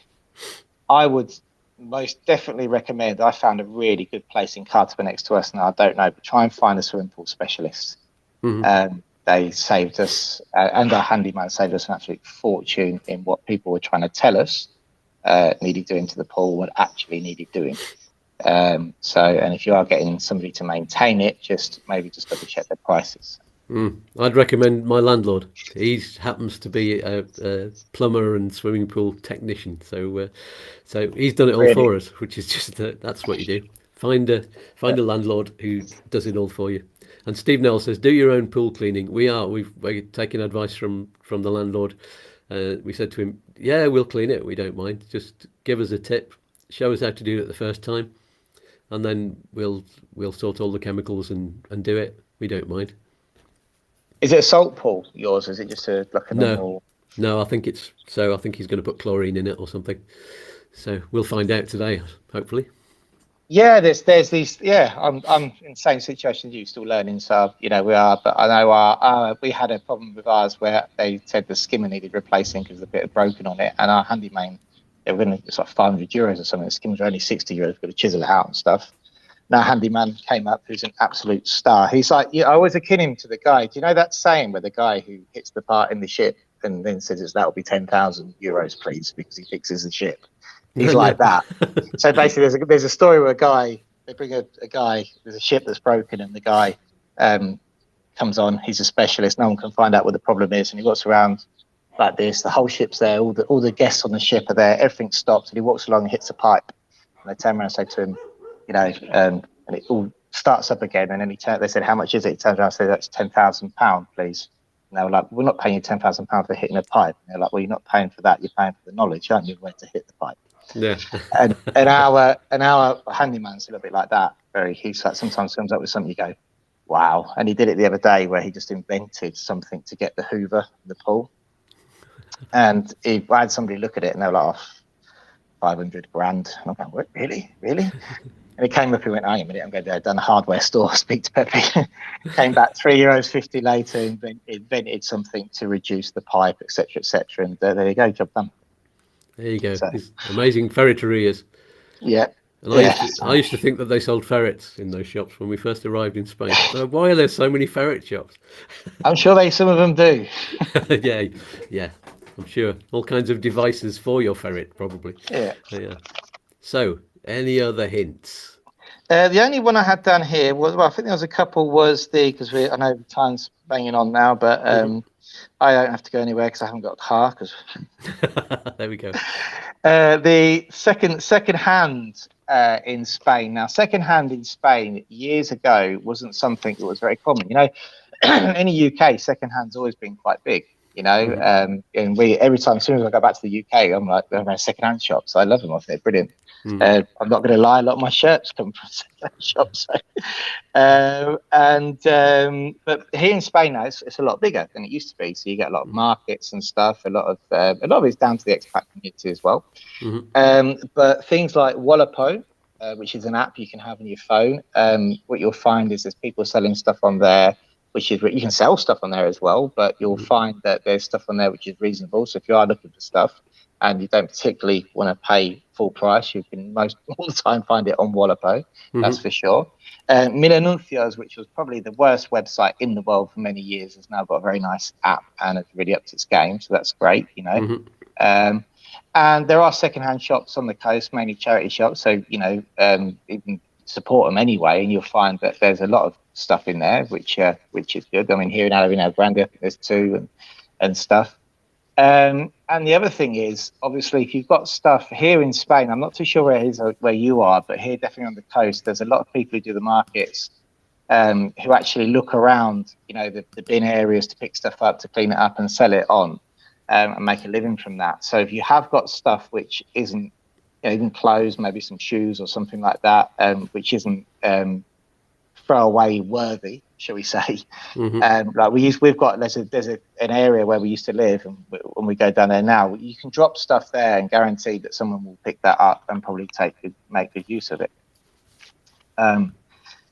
I would most definitely recommend, I found a really good place in Carter next to us now, I don't know, but try and find a swimming pool specialist. Mm-hmm. They saved us, and our handyman saved us an absolute fortune in what people were trying to tell us needed doing to the pool, what actually needed doing. And if you are getting somebody to maintain it, maybe just double check their prices. I'd recommend my landlord. He happens to be a plumber and swimming pool technician, so he's done it all for us, which is just that's what you do. Find a landlord who does it all for you. And Steve Nell says, do your own pool cleaning. We're taking advice from the landlord. We said to him, yeah, we'll clean it. We don't mind. Just give us a tip. Show us how to do it the first time. And then we'll sort all the chemicals and do it. We don't mind. Is it a salt pool, yours? Or is it just like a normal? No, I think he's going to put chlorine in it or something. So we'll find out today, hopefully. Yeah, there's these. Yeah, I'm in the same situation as you, still learning. So we are. But I know we had a problem with ours where they said the skimmer needed replacing because there's a bit of broken on it, and our handyman, it's like €500 or something. The skimmers are only €60. We've got to chisel it out and stuff. Now, handyman came up, who's an absolute star. He's like, I always akin him to the guy. Do you know that saying where the guy who hits the part in the ship and then says that will be 10,000 euros, please, because he fixes the ship? He's like that. So basically, there's a story where they bring a guy, there's a ship that's broken, and the guy comes on. He's a specialist. No one can find out what the problem is, and he walks around like this. The whole ship's there. All the guests on the ship are there. Everything stops, and he walks along and hits a pipe. And they turn around and say to him, and it all starts up again. And then they said, how much is it? He turns around and says, that's £10,000, please. And they were like, we're not paying you £10,000 for hitting a pipe. And they're like, well, you're not paying for that. You're paying for the knowledge, aren't you, where to hit the pipe? Yeah. and our handyman's a little bit like that. He's like, sometimes comes up with something, you go, wow. And he did it the other day where he just invented something to get the Hoover in the pool. And I had somebody look at it and they were like, 500 grand. And I'm going, what, really? And he came up and went, hang a minute, I'm going to go down the hardware store, speak to Pepe. Came back €3.50 later and invented something to reduce the pipe, etc., etc. And there you go, job done. There you go. So, amazing ferreterias. Yeah. And I used to think that they sold ferrets in those shops when we first arrived in Spain. So why are there so many ferret shops? I'm sure some of them do. Yeah. I'm sure. All kinds of devices for your ferret, probably. Yeah. So, any other hints? The only one I had down here was, I think there was a couple, because I know time's banging on now, but I don't have to go anywhere because I haven't got a car. There we go. The secondhand in Spain. Now, secondhand in Spain years ago wasn't something that was very common. In the UK, secondhand's always been quite big. And every time, as soon as I go back to the UK, I'm like, they're around secondhand shops. I love them. I think they're brilliant. I'm not going to lie, a lot of my shirts come from secondhand shops. But here in Spain now, it's a lot bigger than it used to be. So you get a lot of markets and stuff. A lot of it's down to the expat community as well. But things like Wallapop, which is an app you can have on your phone, what you'll find is there's people selling stuff on there. Which is, you can sell stuff on there as well, but you'll find that there's stuff on there which is reasonable. So if you are looking for stuff and you don't particularly want to pay full price, you can all the time find it on Wallapop. That's for sure. Mil Anuncios, which was probably the worst website in the world for many years, has now got a very nice app and it's really upped its game. So that's great, And there are secondhand shops on the coast, mainly charity shops. So, you can support them anyway, and you'll find that there's a lot of stuff in there which is good. I mean, here in Alavino Grande, I think there's two and stuff. And the other thing is, obviously, if you've got stuff here in Spain, I'm not too sure where it is where you are, but here definitely on the coast, there's a lot of people who do the markets who actually look around, the bin areas to pick stuff up, to clean it up and sell it on and make a living from that. So if you have got stuff which isn't, even clothes, maybe some shoes or something like that, which isn't throwaway worthy, shall we say? Like we've got there's an area where we used to live, and when we go down there now, you can drop stuff there and guarantee that someone will pick that up and probably make good use of it.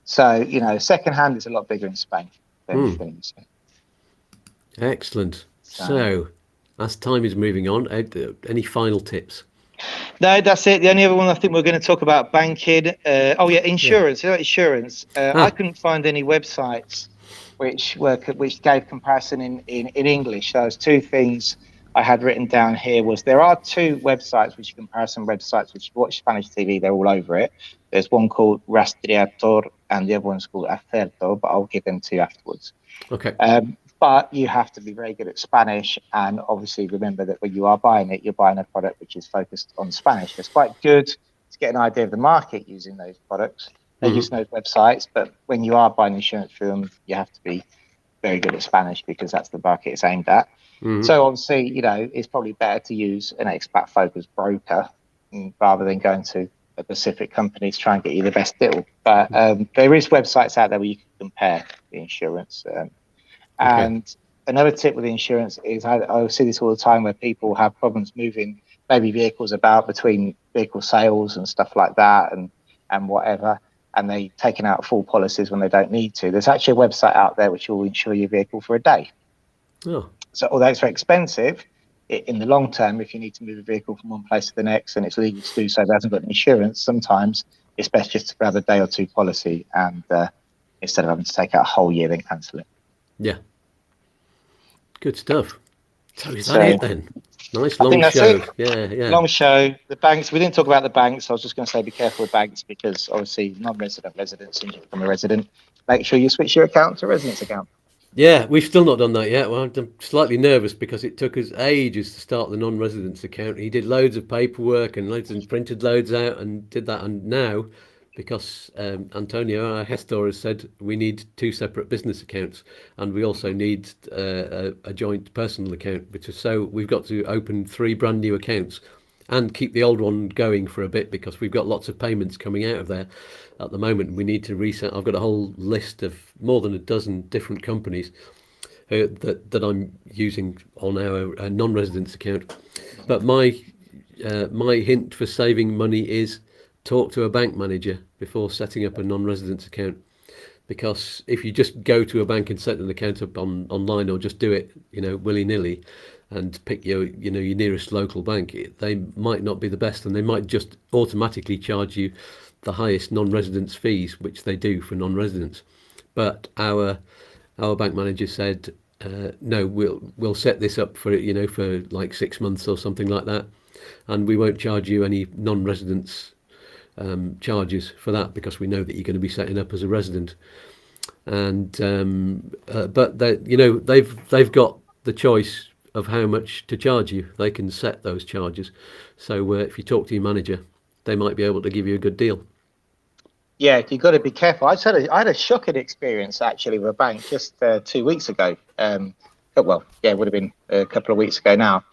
So secondhand is a lot bigger in Spain than in Spain. Excellent. So as time is moving on, any final tips? No, that's it. The only other one I think we're going to talk about banking. Insurance. Insurance. I couldn't find any websites which gave comparison in English. Those two things I had written down here was there are two websites which are comparison websites which you watch Spanish TV. They're all over it. There's one called Rastreator and the other one's called Acerto, but I'll give them to you afterwards. Okay. But you have to be very good at Spanish, and obviously remember that when you are buying it, you're buying a product which is focused on Spanish. It's quite good to get an idea of the market using those products, using those websites. But when you are buying insurance through them, you have to be very good at Spanish because that's the market it's aimed at. So obviously, it's probably better to use an expat-focused broker rather than going to a specific company to try and get you the best deal. But there is websites out there where you can compare the insurance. And another tip with insurance is I see this all the time where people have problems moving maybe vehicles about between vehicle sales and stuff like that and whatever, and they taking out full policies when they don't need to. There's actually a website out there which will insure your vehicle for a day. So although it's very expensive, in the long term, if you need to move a vehicle from one place to the next and it's legal to do so, but hasn't got insurance, sometimes it's best just to grab a day or two policy, and instead of having to take out a whole year then cancel it. Yeah. Good stuff. So is that So it then? Nice I long think that's show. it. Yeah, yeah. Long show. The banks, we didn't talk about the banks. I was just going to say be careful with banks, because obviously non-resident residents, and you become a resident, make sure you switch your account to a residence account. Yeah, we've still not done that yet. Well, I'm slightly nervous because it took us ages to start the non-residence account. He did loads of paperwork and loads and printed loads out and did that. And now, because Antonio, our Hestor, has said we need two separate business accounts, and we also need a joint personal account, so we've got to open three brand new accounts and keep the old one going for a bit, because we've got lots of payments coming out of there at the moment. We need to reset. I've got a whole list of more than a dozen different companies that I'm using on our non-residence account. But my hint for saving money is talk to a bank manager before setting up a non-residence account, because if you just go to a bank and set an account up online, or just do it willy-nilly and pick your nearest local bank, they might not be the best, and they might just automatically charge you the highest non-residence fees, which they do for non-residents. But our bank manager said, no, we'll set this up for for like 6 months or something like that, and we won't charge you any non-residence charges for that, because we know that you're going to be setting up as a resident. And but they've got the choice of how much to charge you. They can set those charges. So if you talk to your manager, they might be able to give you a good deal. Yeah, you've got to be careful. I had a shocking experience actually with a bank just 2 weeks ago. Well, yeah, it would have been a couple of weeks ago now,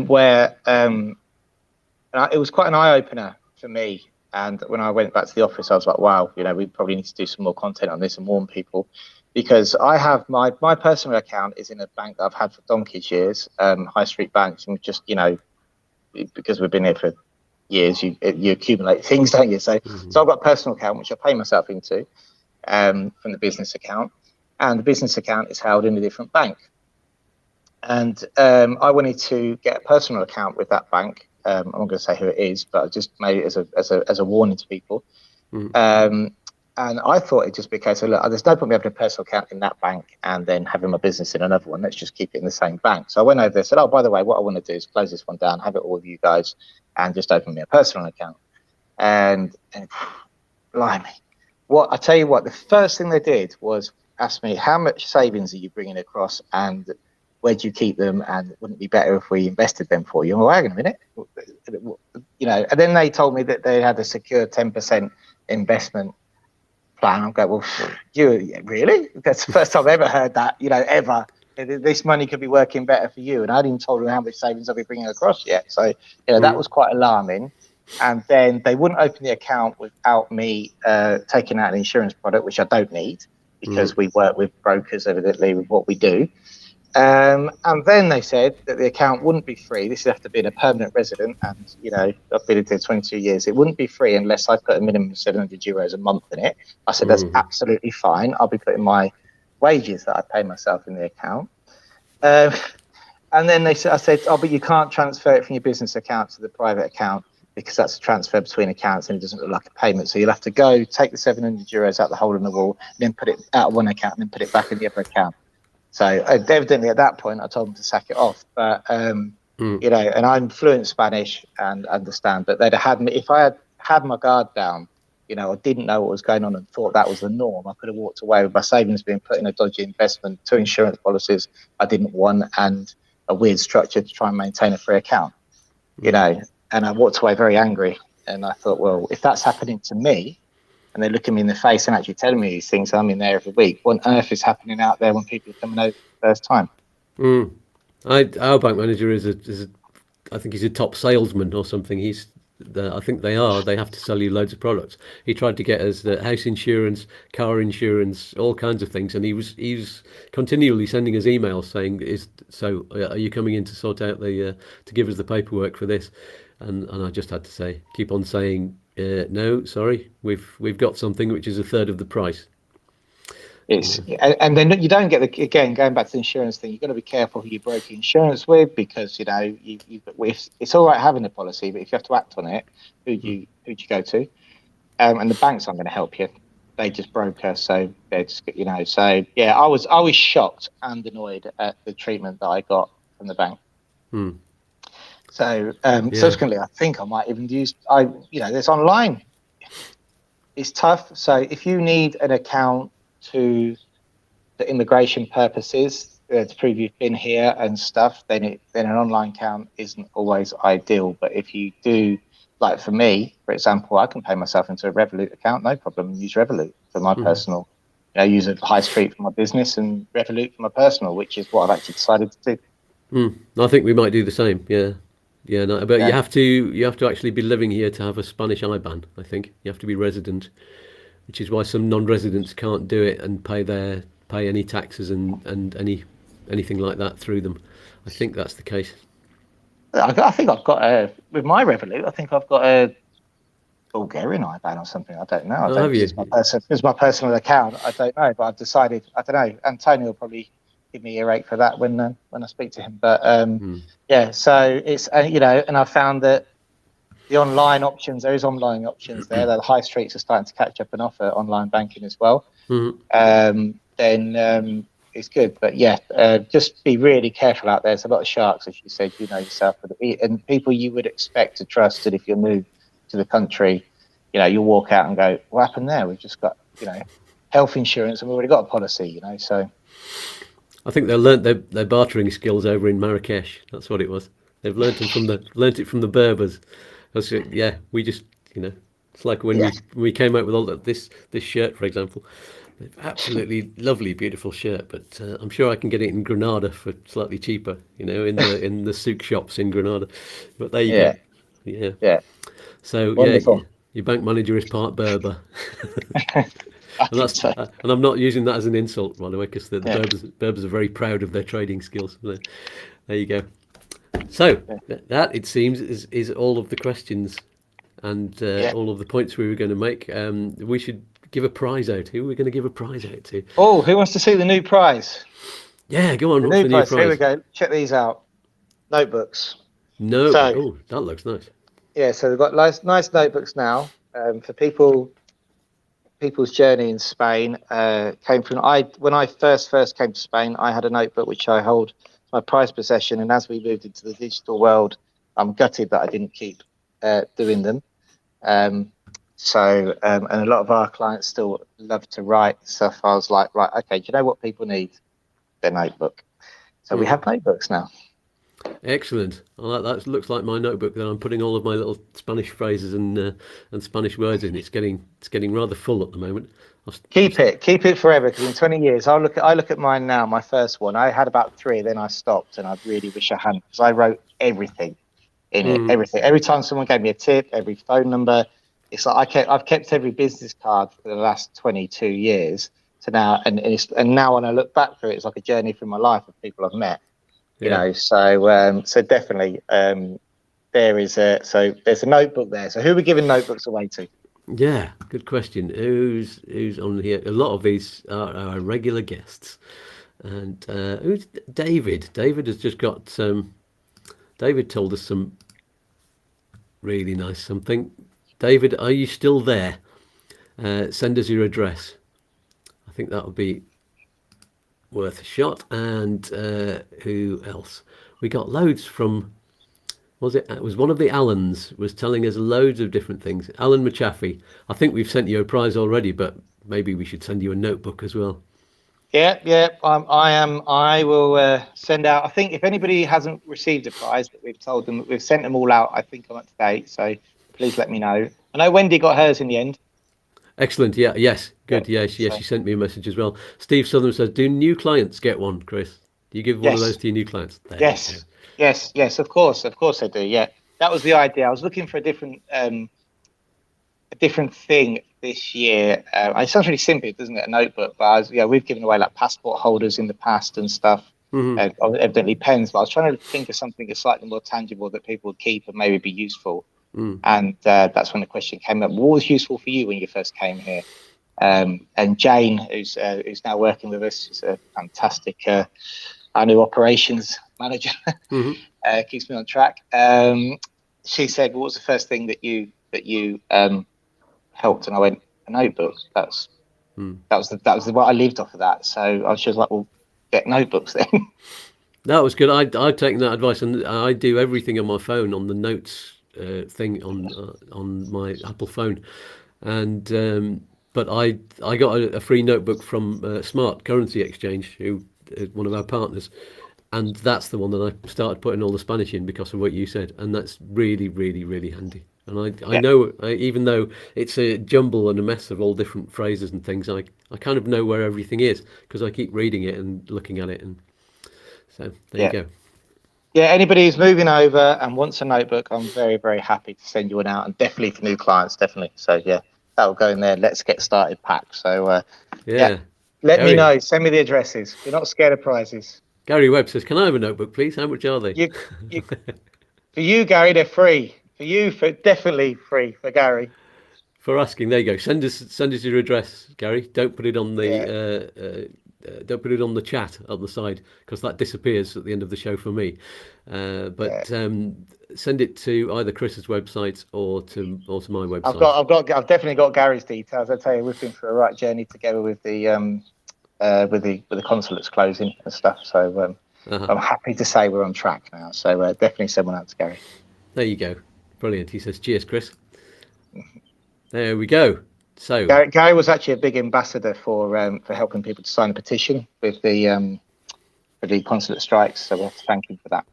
where it was quite an eye opener for me. And when I went back to the office, I was like, wow, we probably need to do some more content on this and warn people, because I have my personal account is in a bank that I've had for donkey's years, high street banks, and just because we've been here for years, you accumulate things, don't you? So I've got a personal account which I pay myself into from the business account, and the business account is held in a different bank. And I wanted to get a personal account with that bank. I'm not going to say who it is, but I just made it as a warning to people. And I thought it'd just be a case of, look, there's no point me having a personal account in that bank and then having my business in another one. Let's just keep it in the same bank. So I went over there, said, oh, by the way, what I want to do is close this one down, have it all with you guys, and just open me a personal account. And blimey, I tell you what, the first thing they did was ask me, how much savings are you bringing across, and where do you keep them, and wouldn't it be better if we invested them for you? I'm like, hang on a minute, and then they told me that they had a secure 10% investment plan. I'm going, well, you really? That's the first time I've ever heard that, ever. This money could be working better for you. And I hadn't even told them how much savings I'll be bringing across yet. So, that was quite alarming. And then they wouldn't open the account without me taking out an insurance product, which I don't need, because we work with brokers, evidently, with what we do. And then they said that the account wouldn't be free. This would have to be a permanent resident, and I've been here 22 years. It wouldn't be free unless I put a minimum of €700 a month in it. I said that's absolutely fine. I'll be putting my wages that I pay myself in the account. And then I said, oh, but you can't transfer it from your business account to the private account, because that's a transfer between accounts and it doesn't look like a payment. So you'll have to go take the €700 out the hole in the wall, and then put it out of one account and then put it back in the other account. So evidently at that point, I told them to sack it off. But, and I'm fluent Spanish and understand, but they'd have had me, if I had my guard down, I didn't know what was going on and thought that was the norm, I could have walked away with my savings being put in a dodgy investment, 2 insurance policies I didn't want, and a weird structure to try and maintain a free account, and I walked away very angry. And I thought, well, if that's happening to me, and they're looking me in the face and actually telling me these things, I'm in there every week, what on earth is happening out there when people are coming over for the first time? Our bank manager I think he's a top salesman or something. I think they have to sell you loads of products. He tried to get us house insurance, car insurance, all kinds of things, and he was continually sending us emails saying, are you coming in to sort out to give us the paperwork for this? And I just had to keep on saying, no, sorry, we've got something which is a third of the price. And then you don't get again, going back to the insurance thing, you've got to be careful who you broker insurance with, because it's all right having a policy, but if you have to act on it, who do you go to? and the banks aren't going to help you. They just broker, so they're just, So yeah, I was shocked and annoyed at the treatment that I got from the bank. So subsequently, I think I might even use there's online. It's tough. So if you need an account for immigration purposes to prove you've been here and stuff, then an online account isn't always ideal. But if you do, like for me, for example, I can pay myself into a Revolut account, no problem, and use Revolut for my personal. Use a high street for my business and Revolut for my personal, which is what I've actually decided to do. I think we might do the same. Yeah. No, but you have to actually be living here to have a Spanish IBAN. I think you have to be resident, which is why some non-residents can't do it and pay any taxes and anything like that through them. I think that's the case. I think I've got with my Revolut. I think I've got a Bulgarian IBAN or something. I don't know. I don't. It's my personal account. I don't know, but I've decided. I don't know. Antonio will probably give me a rate for that when I speak to him. But yeah, so it's and I found that the online options. There is online options there. The high streets are starting to catch up and offer online banking as well. Then it's good. But yeah, just be really careful out there. There's a lot of sharks, as you said. You know yourself, and people you would expect to trust. And if you're new to the country, you'll walk out and go, "What happened there? We've just got health insurance, and we've already got a policy." So. I think they learnt their bartering skills over in Marrakesh. That's what it was. They've learnt it from the Berbers. Yeah, we just it's like when we came out with all this shirt, for example. Absolutely lovely, beautiful shirt, but I'm sure I can get it in Granada for slightly cheaper. In the souk shops in Granada. But there you go. Yeah. So wonderful. Your bank manager is part Berber. And I'm not using that as an insult, by the way, because the Berbers are very proud of their trading skills. There you go. So that, it seems, is all of the questions and all of the points we were going to make. We should give a prize out. Who are we going to give a prize out to? Oh, who wants to see the new prize? Yeah, go on. What's the new prize? Here we go. Check these out. Notebooks. Oh, that looks nice. Yeah, so we've got nice notebooks now for people's journey in Spain. Came from when I first came to Spain, I had a notebook which I hold my prized possession, and as we moved into the digital world, I'm gutted that I didn't keep doing them. And a lot of our clients still love to write stuff. I was like, right, okay, do you know what people need? Their notebook. So we have notebooks now. Excellent. Well, that looks like my notebook that I'm putting all of my little Spanish phrases and Spanish words in. It's getting rather full at the moment. Keep it forever, because in 20 years, I look at mine now. My first one, I had about 3, then I stopped, and I really wish I hadn't, because I wrote everything in it. Everything. Every time someone gave me a tip, every phone number, it's like I've kept every business card for the last 22 years to now, and now when I look back through it, it's like a journey through my life of people I've met. So definitely there's a notebook there. So who are we giving notebooks away to? Yeah, good question. Who's on here? A lot of these are our regular guests. And who's David? David has just got David told us some really nice something. David, are you still there? Send us your address. I think that would be worth a shot. And who else? We got loads from, it was one of the Allens was telling us loads of different things. Alan Machaffey, I think we've sent you a prize already, but maybe we should send you a notebook as well. I will send out, I think if anybody hasn't received a prize that we've told them, we've sent them all out. I think I'm up to date, so please let me know. I know Wendy got hers in the end. Excellent. Yes. Good. She sent me a message as well. Steve Southern says, do new clients get one, Chris? Do you give one of those to your new clients? Yes, of course I do. Yeah, that was the idea. I was looking for a different thing this year. It sounds really simple, doesn't it? A notebook, but we've given away like passport holders in the past and stuff. Evidently pens, but I was trying to think of something that's slightly more tangible that people would keep and maybe be useful. And that's when the question came up: what was useful for you when you first came here? And Jane, who's now working with us, is a fantastic our new operations manager. Keeps me on track. She said, "What was the first thing that you helped? And I went, a notebook. That was what I lived off of that. So I was just like, well, get notebooks then. That was good. I've taken that advice, and I do everything on my phone on the notes thing on my Apple phone, and but I got a free notebook from Smart Currency Exchange, who is one of our partners, and that's the one that I started putting all the Spanish in because of what you said, and that's really, really, really handy. And I Yeah. know, even though it's a jumble and a mess of all different phrases and things, I kind of know where everything is because I keep reading it and looking at it, and so there you Yeah. go. Yeah, anybody who's moving over and wants a notebook, I'm very, very happy to send you one out, and definitely for new clients, definitely. So yeah, that'll go in there. Let's get started pack. So yeah, Yeah. let me Gary know. Send me the addresses. We're not scared of prizes. Gary Webb says, "Can I have a notebook, please? How much are they?" You, you, for you, Gary, they're free. For you, for definitely free for Gary. For asking, there you go. Send us your address, Gary. Don't put it on Yeah, don't put it on the chat on the side because that disappears at the end of the show for me. yeah. But send it to either Chris's website or to my website. I've definitely got Gary's details. I tell you, we've been through a right journey together with the consulates closing and stuff. So Uh-huh. I'm happy to say we're on track now. So definitely send one out to Gary. There you go. Brilliant. He says, "Cheers, Chris." There we go. So Gary was actually a big ambassador for helping people to sign a petition with for the consulate strikes. So we have to thank him for that.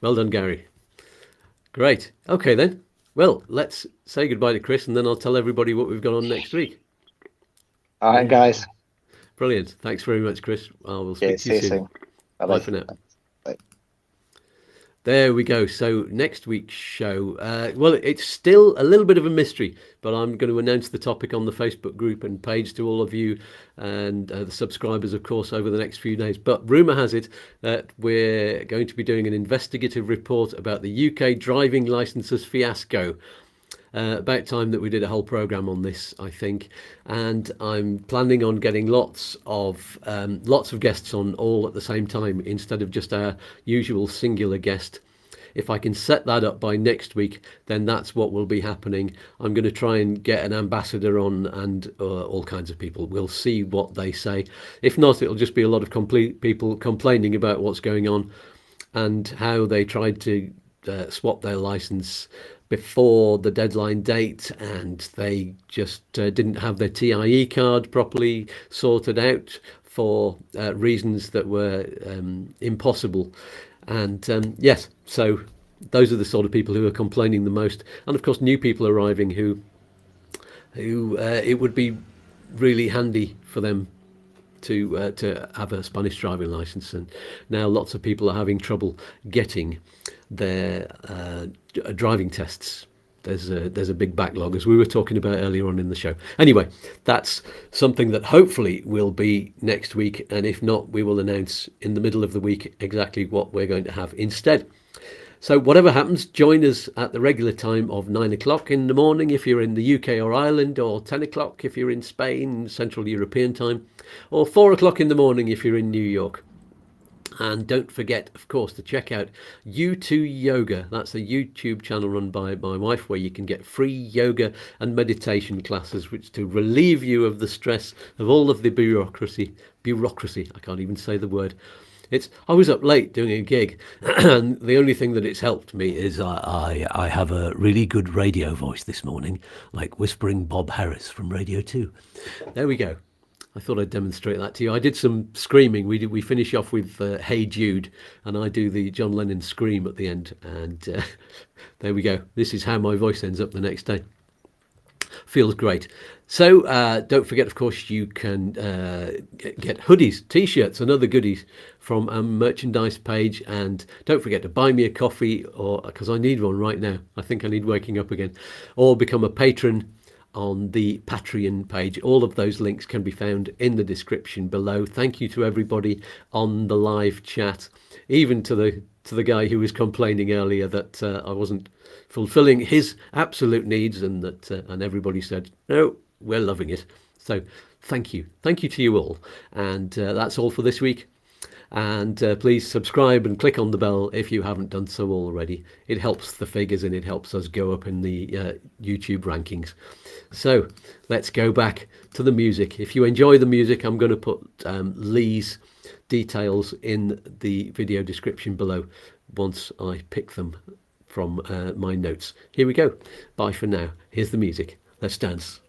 well done, Gary. Great. Okay then. Well, let's say goodbye to Chris, and then I'll tell everybody what we've got on next week. All right, guys. Brilliant. Thanks very much, Chris. I will Yeah, speak to you soon. Bye Bye for now. There we go. So next week's show, well, it's still a little bit of a mystery, but I'm going to announce the topic on the Facebook group and page to all of you and the subscribers, of course, over the next few days. But rumour has it that we're going to be doing an investigative report about the UK driving licences fiasco. About time that we did a whole program on this, I think, and I'm planning on getting lots of guests on all at the same time instead of just our usual singular guest. If I can set that up by next week, then that's what will be happening. I'm going to try and get an ambassador on and all kinds of people. We'll see what they say. If not, it'll just be a lot of people complaining about what's going on and how they tried to swap their license before the deadline date, and they just didn't have their TIE card properly sorted out for reasons that were impossible. And yes, so those are the sort of people who are complaining the most. And of course, new people arriving who it would be really handy for them to have a Spanish driving license, and now lots of people are having trouble getting their driving tests. There's a big backlog, as we were talking about earlier on in the show. Anyway, that's something that hopefully will be next week, and if not, we will announce in the middle of the week exactly what we're going to have instead. So whatever happens, join us at the regular time of 9 o'clock in the morning if you're in the UK or Ireland, or 10 o'clock if you're in Spain, Central European time, or 4 o'clock in the morning if you're in New York. And don't forget, of course, to check out U2 Yoga. That's a YouTube channel run by my wife where you can get free yoga and meditation classes, which to relieve you of the stress of all of the bureaucracy. I can't even say the word. I was up late doing a gig, and the only thing that it's helped me is I have a really good radio voice this morning, like whispering Bob Harris from Radio 2. There we go. I thought I'd demonstrate that to you. I did some screaming. We finish off with Hey Jude, and I do the John Lennon scream at the end. And there we go. This is how my voice ends up the next day. Feels great. So don't forget, of course, you can get hoodies, t-shirts and other goodies from our merchandise page. And don't forget to buy me a coffee, or because I need one right now. I think I need waking up again. Or become a patron on the Patreon page. All of those links can be found in the description below. Thank you to everybody on the live chat, even to the guy who was complaining earlier that I wasn't fulfilling his absolute needs, and that and everybody said no, we're loving it. So thank you to you all, and that's all for this week. And please subscribe and click on the bell if you haven't done so already. It helps the figures and it helps us go up in the YouTube rankings. So let's go back to the music. If you enjoy the music, I'm going to put Lee's details in the video description below once I pick them from my notes. Here we go. Bye for now. Here's the music. Let's dance.